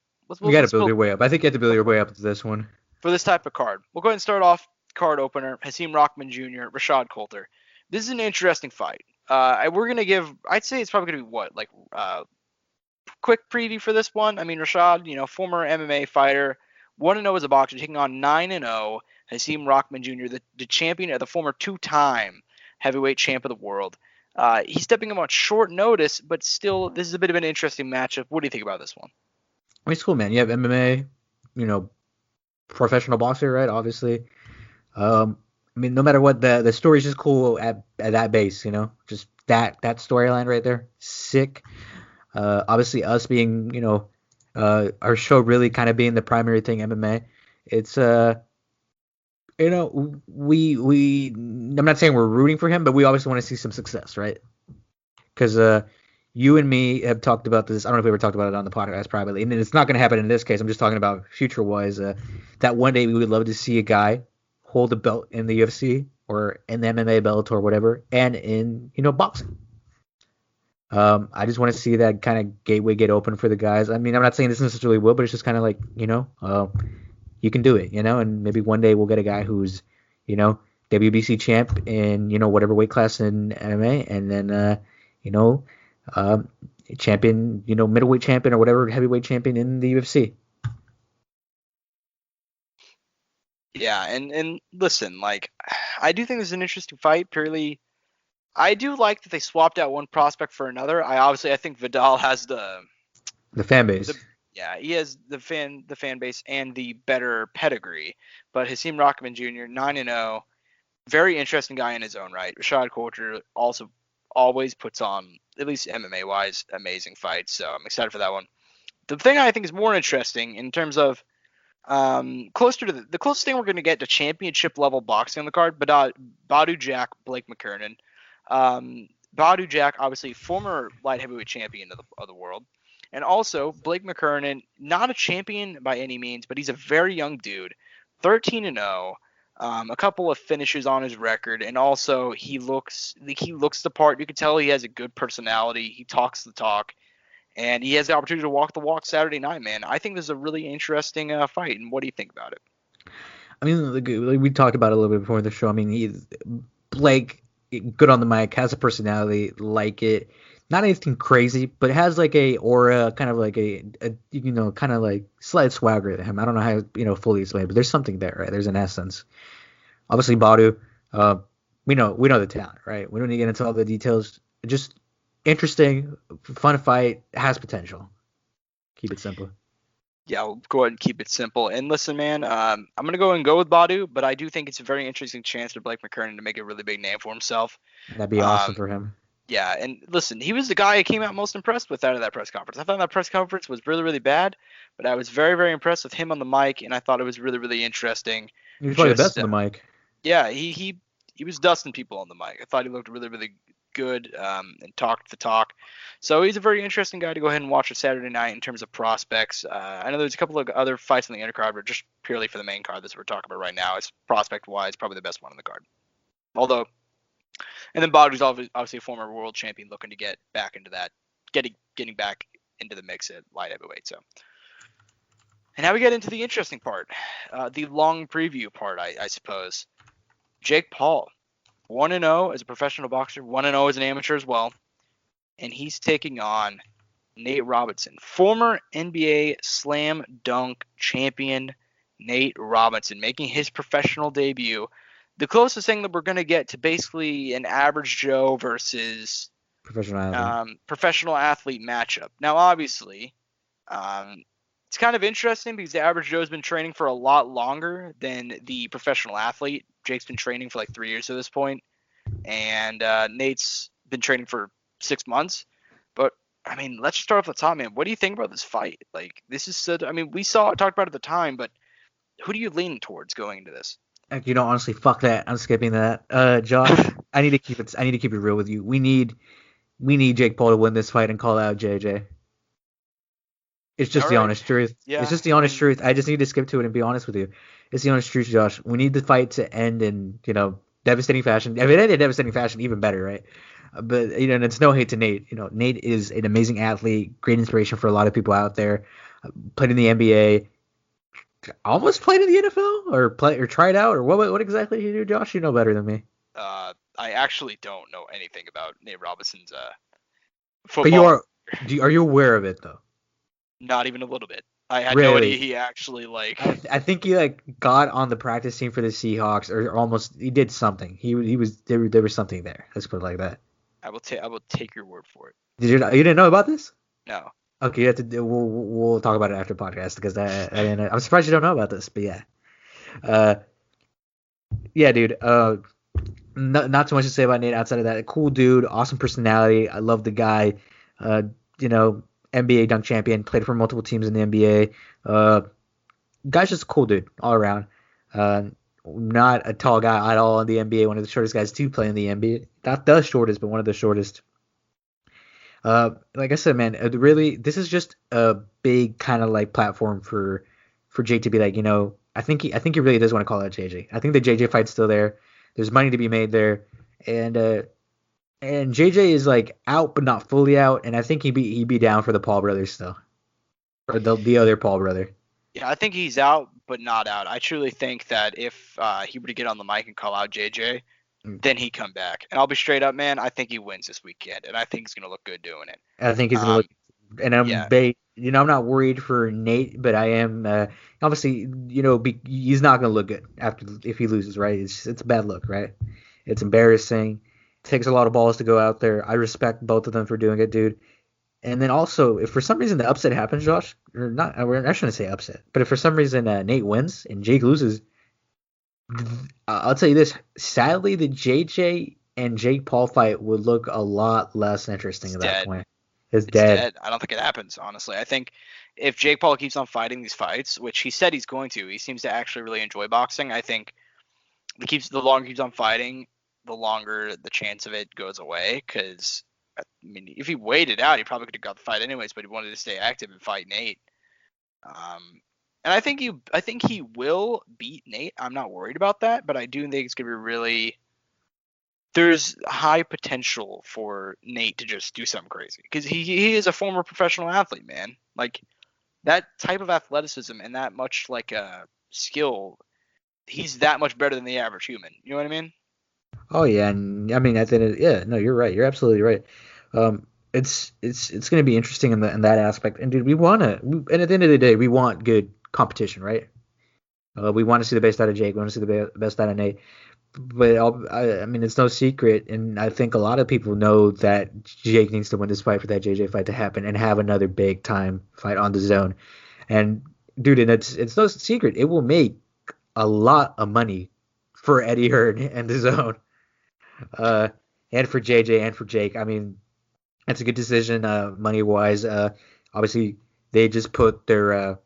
We got to build your way up. I think you have to build your way up to this one. For this type of card, we'll go ahead and start off card opener. Hakeem Rockman Jr., Rashad Coulter. This is an interesting fight. We're gonna give. I'd say it's probably gonna be quick preview for this one. I mean, Rashad, former MMA fighter, 1-0 as a boxer, taking on 9-0 Hakeem Rockman Jr., the champion, the former two-time heavyweight champ of the world. He's stepping up on short notice, but still, this is a bit of an interesting matchup. What do you think about this one? It's cool, man. You have MMA, professional boxer, right? Obviously. I mean, no matter what, the story's just cool at that base, just that storyline right there. Sick. Obviously, us being, our show really kind of being the primary thing, MMA. It's, I'm not saying we're rooting for him, but we obviously want to see some success, right? Because you and me have talked about this. I don't know if we ever talked about it on the podcast privately, and it's not going to happen in this case. I'm just talking about future-wise. That one day we would love to see a guy hold a belt in the UFC or in the MMA belt or whatever, and in boxing. I just want to see that kind of gateway get open for the guys. I mean, I'm not saying this necessarily will, but it's just kind of like you can do it, and maybe one day we'll get a guy who's WBC champ in whatever weight class in MMA, and then champion, middleweight champion or whatever heavyweight champion in the UFC. Yeah, and listen, I do think this is an interesting fight. Purely, I do like that they swapped out one prospect for another. I think Vidal has the fan base. He has the fan base and the better pedigree. But Hakeem Rockman Jr., 9-0, very interesting guy in his own right. Rashad Coulter also always puts on, at least MMA-wise, amazing fights. So I'm excited for that one. The thing I think is more interesting in terms of the closest thing we're going to get to championship level boxing on the card, Badu Jack, Blake McKernan. Badu Jack, obviously former light heavyweight champion of the world. And also, Blake McKernan, not a champion by any means, but he's a very young dude, 13-0. A couple of finishes on his record, and also he looks the part. You can tell he has a good personality. He talks the talk, and he has the opportunity to walk the walk Saturday night. Man, I think this is a really interesting fight. And what do you think about it? I mean, like we talked about it a little bit before the show. I mean, Blake, good on the mic, has a personality, like it. Not anything crazy, but has like a aura, kind of like a kind of like slight swagger to him. I don't know how fully explain it, but there's something there, right? There's an essence. Obviously, Badu, we know the talent, right? We don't need to get into all the details. Just interesting, fun fight, has potential. Keep it simple. Yeah, I'll go ahead and keep it simple. And listen, man, I'm going to go with Badu, but I do think it's a very interesting chance for Blake McKernan to make a really big name for himself. That'd be awesome for him. Yeah, and listen, he was the guy I came out most impressed with out of that press conference. I thought that press conference was really, really bad, but I was very, very impressed with him on the mic, and I thought it was really, really interesting. He was probably the best on the mic. Yeah, he was dusting people on the mic. I thought he looked really, really good and talked the talk. So he's a very interesting guy to go ahead and watch a Saturday night in terms of prospects. I know there's a couple of other fights in the undercard, but just purely for the main card that we're talking about right now, it's prospect-wise probably the best one on the card. Although, and then Badu's obviously a former world champion looking to get back into that, getting back into the mix at light heavyweight. So, and now we get into the interesting part, the long preview part, I suppose. Jake Paul, 1-0 as a professional boxer, 1-0 as an amateur as well, and he's taking on Nate Robinson, former NBA slam dunk champion Nate Robinson, making his professional debut. The closest thing that we're going to get to basically an average Joe versus professional athlete matchup. Now, obviously, it's kind of interesting because the average Joe's been training for a lot longer than the professional athlete. Jake's been training for like 3 years at this point, and Nate's been training for 6 months. But I mean, let's just start off the top, man. What do you think about this fight? Like, this is I mean, we talked about it at the time, but who do you lean towards going into this? Honestly, fuck that. I'm skipping that. Josh, I need to keep it real with you. We need Jake Paul to win this fight and call out JJ. It's just the honest truth. Yeah. It's just the honest truth. I just need to skip to it and be honest with you. It's the honest truth, Josh. We need the fight to end in, devastating fashion. If it ended in devastating fashion, even better, right? But, and it's no hate to Nate. Nate is an amazing athlete, great inspiration for a lot of people out there. Played in the NBA. Almost played in the NFL or tried out, or what exactly did you do, Josh? You know better than me. I actually don't know anything about Nate Robinson's football. But are you aware of it though? Not even a little bit. I had no idea he actually I think he got on the practice team for the Seahawks, or almost he did something. He was there was something there. Let's put it like that. I will take your word for it. You didn't know about this? No. Okay, you have to. We'll talk about it after the podcast because I'm surprised you don't know about this. But yeah, dude. Not too much to say about Nate outside of that. Cool dude, awesome personality. I love the guy. NBA dunk champion, played for multiple teams in the NBA. Guy's just a cool dude all around. Not a tall guy at all in the NBA. One of the shortest guys to play in the NBA. Not the shortest, but one of the shortest. Like I said, man, really, this is just a big kind of like platform for Jake to be like, I think he really does want to call out JJ. I think the JJ fight's still there. There's money to be made there, and JJ is like out but not fully out, and I think he'd be down for the Paul brothers still, or the other Paul brother. Yeah, I think he's out but not out. I truly think that if he were to get on the mic and call out JJ, then he'd come back. And I'll be straight up, man. I think he wins this weekend, and I think he's gonna look good doing it. I think he's gonna look. And I'm I'm not worried for Nate, but I am obviously he's not gonna look good if he loses, right? It's a bad look, right? It's embarrassing. It takes a lot of balls to go out there. I respect both of them for doing it, dude. And then also, if for some reason the upset happens, Josh, or not, I shouldn't say upset, but if for some reason Nate wins and Jake loses, I'll tell you this: sadly, the JJ and Jake Paul fight would look a lot less interesting at that point. It's dead. I don't think it happens, honestly. I think if Jake Paul keeps on fighting these fights, which he said he's going to, he seems to actually really enjoy boxing. I think the longer he keeps on fighting, the longer the chance of it goes away, because I mean, if he waited out, he probably could have got the fight anyways, but he wanted to stay active and fight Nate. And I think he will beat Nate. I'm not worried about that, but I do think it's gonna be really. There's high potential for Nate to just do something crazy because he is a former professional athlete, man. Like that type of athleticism and that much like skill, he's that much better than the average human. You know what I mean? Oh yeah, and I mean, yeah, no, you're right. You're absolutely right. It's going to be interesting in that aspect. And dude, and at the end of the day, we want good competition, right? We want to see the best out of Jake. We want to see the best out of Nate. But I mean, it's no secret, and I think a lot of people know that Jake needs to win this fight for that JJ fight to happen and have another big time fight on the zone. And dude, and it's no secret, it will make a lot of money for Eddie Hearn and the zone. And for JJ and for Jake. I mean, it's a good decision, money wise. Obviously, they just put their,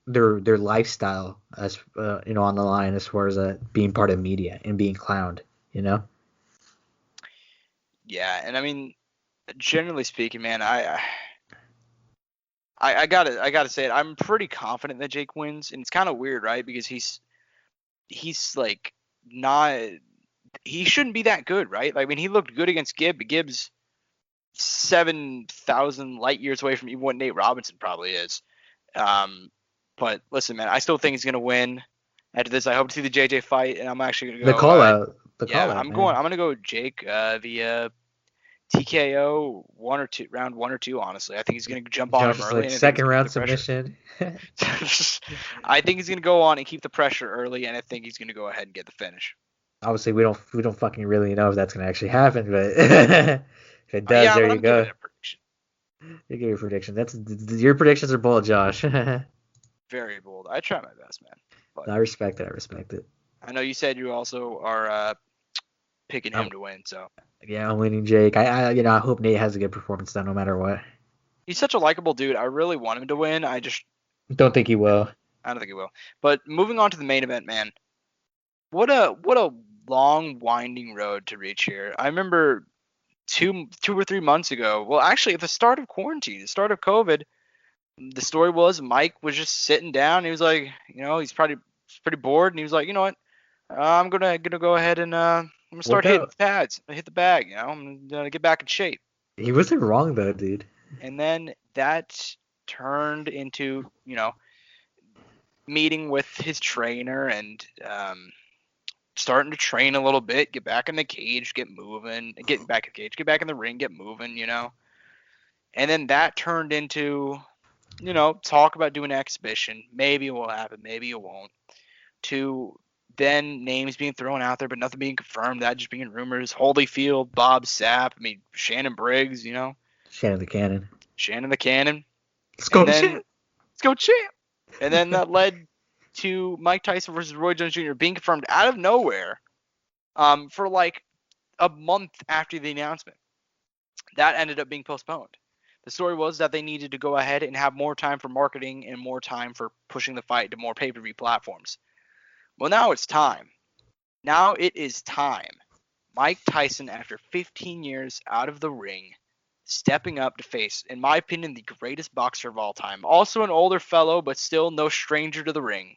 their lifestyle as on the line as far as being part of media and being clowned. Yeah, and I mean, generally speaking, man, I gotta say it. I'm pretty confident that Jake wins, and it's kind of weird, right? Because he's like not. He shouldn't be that good, right? Like, I mean, he looked good against Gibb, but Gibb's 7,000 light years away from even what Nate Robinson probably is. But listen, man, I still think he's gonna win. After this, I hope to see the JJ fight, and I'm actually gonna go. The call out. I'm gonna go Jake via TKO round one or two. Honestly, I think he's gonna jump on him early. Like second round submission. I think he's gonna go on and keep the pressure early, and I think he's gonna go ahead and get the finish. Obviously, we don't fucking really know if that's gonna actually happen, but if it does, there you go. You give your prediction. Your predictions are bold, Josh. Very bold. I try my best, man. But I respect it. I know you said you also are picking him to win, so. Yeah, I'm winning Jake. I hope Nate has a good performance though, no matter what. He's such a likable dude. I really want him to win. I just don't think he will. I don't think he will. But moving on to the main event, man. What a long, winding road to reach here. I remember 2 or 3 months ago. Well, actually, at the start of quarantine, the start of COVID, the story was Mike was just sitting down. He was like, he's pretty bored, and he was like, you know what? I'm gonna go ahead and I'm gonna start hitting the pads. I hit the bag. I'm gonna get back in shape. He wasn't wrong though, dude. And then that turned into meeting with his trainer and starting to train a little bit, get back in the cage, get moving, get back in the ring, get moving, And then that turned into, talk about doing an exhibition. Maybe it will happen, maybe it won't. To then names being thrown out there, but nothing being confirmed, that just being rumors. Holyfield, Bob Sapp, Shannon Briggs, Shannon the Cannon. Let's go, champ. And then that led to Mike Tyson versus Roy Jones Jr. being confirmed out of nowhere for like a month after the announcement. That ended up being postponed. The story was that they needed to go ahead and have more time for marketing and more time for pushing the fight to more pay-per-view platforms. Well, now it's time. Now it is time. Mike Tyson, after 15 years out of the ring, stepping up to face, in my opinion, the greatest boxer of all time. Also an older fellow, but still no stranger to the ring.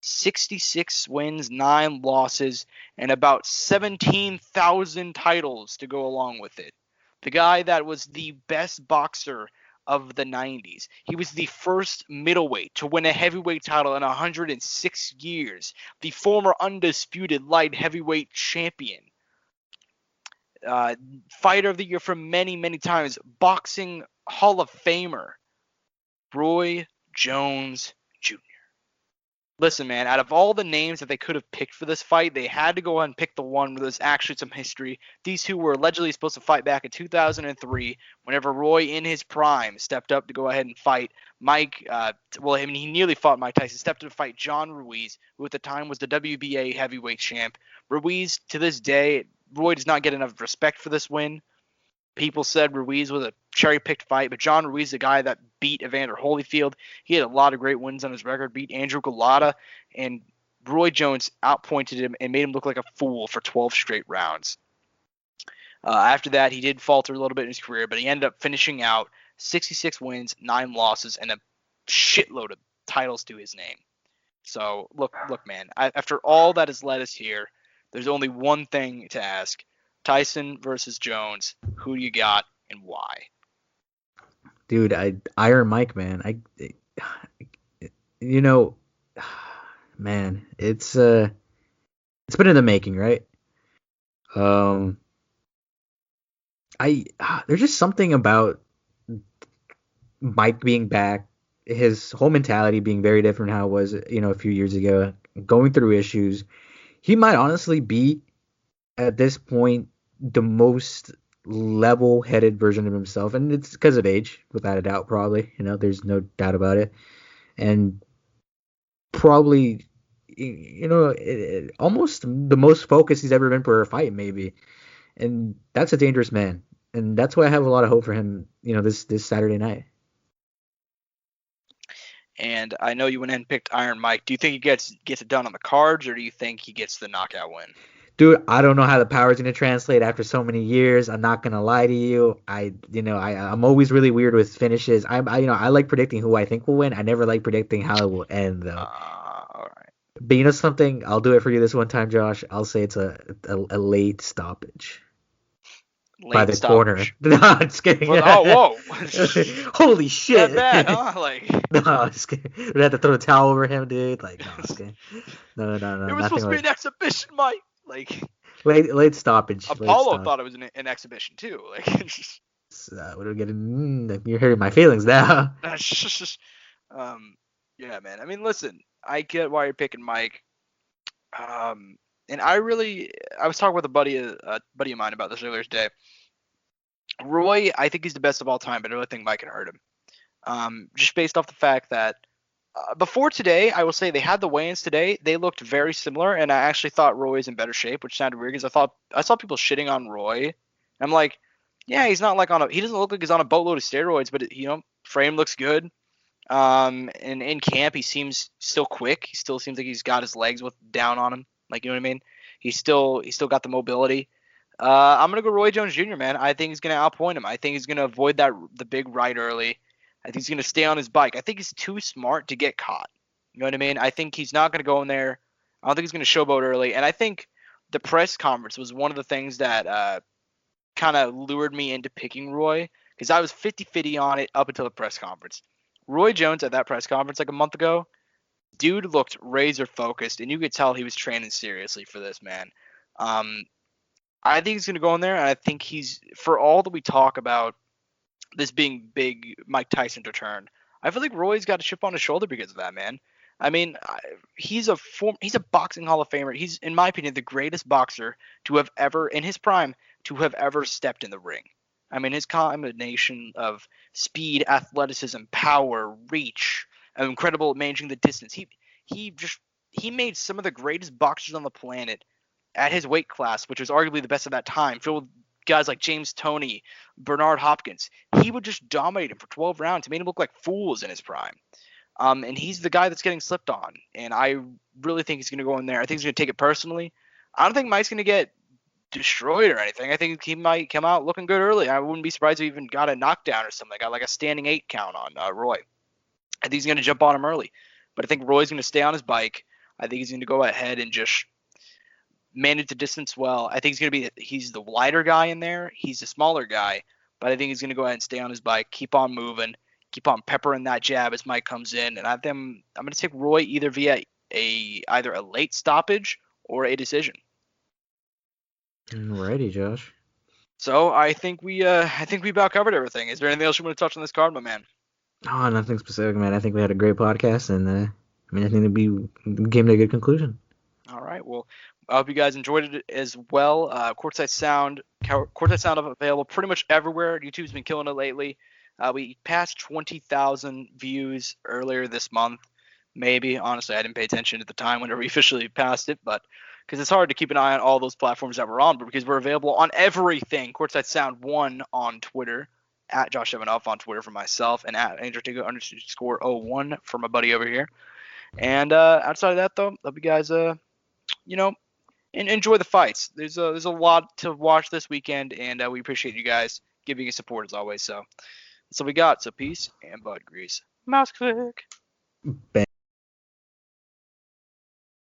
66 wins, 9 losses, and about 17,000 titles to go along with it. The guy that was the best boxer of the 90s. He was the first middleweight to win a heavyweight title in 106 years. The former undisputed light heavyweight champion. Fighter of the year for many, many times. Boxing Hall of Famer. Roy Jones Jr. Listen, man, out of all the names that they could have picked for this fight, they had to go ahead and pick the one where there's actually some history. These two were allegedly supposed to fight back in 2003, whenever Roy, in his prime, stepped up to go ahead and fight Mike. He nearly fought Mike Tyson, stepped up to fight John Ruiz, who at the time was the WBA heavyweight champ. Ruiz, to this day, Roy does not get enough respect for this win. People said Ruiz was a cherry-picked fight, but John Ruiz, the guy that beat Evander Holyfield, he had a lot of great wins on his record, beat Andrew Golota, and Roy Jones outpointed him and made him look like a fool for 12 straight rounds. After that, he did falter a little bit in his career, but he ended up finishing out 66 wins, 9 losses, and a shitload of titles to his name. So look, man. After all that has led us here, there's only one thing to ask: Tyson versus Jones. Who do you got and why? Dude, Iron Mike, man. You know, man, it's been in the making, right? There's just something about Mike being back, his whole mentality being very different how it was, a few years ago, going through issues. He might honestly be at this point the most level-headed version of himself, and it's because of age, without a doubt, probably. There's no doubt about it. And probably, almost the most focused he's ever been for a fight, maybe. And that's a dangerous man. And that's why I have a lot of hope for him, this Saturday night. And I know you went and picked Iron Mike. Do you think he gets it done on the cards, or do you think he gets the knockout win? Dude, I don't know how the power is gonna translate after so many years. I'm not gonna lie to you. I'm always really weird with finishes. I like predicting who I think will win. I never like predicting how it will end, though. All right. But you know something? I'll do it for you this one time, Josh. I'll say it's a late stoppage. By the corner. No, I'm just kidding. Oh, whoa. Holy shit. That bad, huh? No, I'm just kidding. We had to throw a towel over him, dude. No, I'm just kidding. No. It was supposed to be an exhibition, Mike. Late stoppage. Apollo thought it was an exhibition, too. We're getting... You're hurting my feelings now. Yeah, man. I mean, listen. I get why you're picking Mike. And I was talking with a buddy of mine about this earlier today. Roy, I think he's the best of all time, but I really think Mike can hurt him. Just based off the fact that before today, I will say they had the weigh-ins today. They looked very similar, and I actually thought Roy is in better shape, which sounded weird because I saw people shitting on Roy. I'm like, yeah, he's not he doesn't look like he's on a boatload of steroids, but frame looks good. And in camp, he seems still quick. He still seems like he's got his legs down on him. You know what I mean? He's still got the mobility. I'm gonna go Roy Jones Jr., man. I think he's gonna outpoint him. I think he's gonna avoid the big right early. I think he's gonna stay on his bike. I think he's too smart to get caught. You know what I mean? I think he's not gonna go in there. I don't think he's gonna showboat early. And I think the press conference was one of the things that kind of lured me into picking Roy, because I was 50-50 on it up until the press conference. Roy Jones at that press conference a month ago, dude looked razor focused, and you could tell he was training seriously for this, man. I think he's going to go in there, and I think for all that we talk about this being big Mike Tyson return, I feel like Roy's got a chip on his shoulder because of that, man. I mean, he's a boxing Hall of Famer. He's, in my opinion, the greatest boxer to have ever, in his prime, to have ever stepped in the ring. I mean, his combination of speed, athleticism, power, reach, incredible at managing the distance. He made some of the greatest boxers on the planet at his weight class, which was arguably the best of that time, filled with guys like James Toney, Bernard Hopkins. He would just dominate him for 12 rounds. He made him look like fools in his prime. And he's the guy that's getting slipped on. And I really think he's going to go in there. I think he's going to take it personally. I don't think Mike's going to get destroyed or anything. I think he might come out looking good early. I wouldn't be surprised if he even got a knockdown or something. Got like a standing 8 count on Roy. I think he's going to jump on him early. But I think Roy's going to stay on his bike. I think he's going to go ahead and just manage the distance well. I think he's the lighter guy in there. He's the smaller guy. But I think he's going to go ahead and stay on his bike, keep on moving, keep on peppering that jab as Mike comes in. And I'm going to take Roy either via either a late stoppage or a decision. Alrighty, Josh. So I think we about covered everything. Is there anything else you want to touch on this card, my man? Oh, nothing specific, man. I think we had a great podcast, and I think it came to a good conclusion. All right. Well, I hope you guys enjoyed it as well. Courtside Soundoff available pretty much everywhere. YouTube's been killing it lately. We passed 20,000 views earlier this month. Maybe. Honestly, I didn't pay attention at the time whenever we officially passed it, but because it's hard to keep an eye on all those platforms that we're on, but because we're available on everything. Courtside Sound 1 on Twitter, at Josh Evanoff on Twitter for myself, and at Andrew_01 for my buddy over here. And outside of that, though, hope you guys, and enjoy the fights. There's a lot to watch this weekend, and we appreciate you guys giving us support as always. So that's all we got. So peace and butt grease. Mouse click. Bang.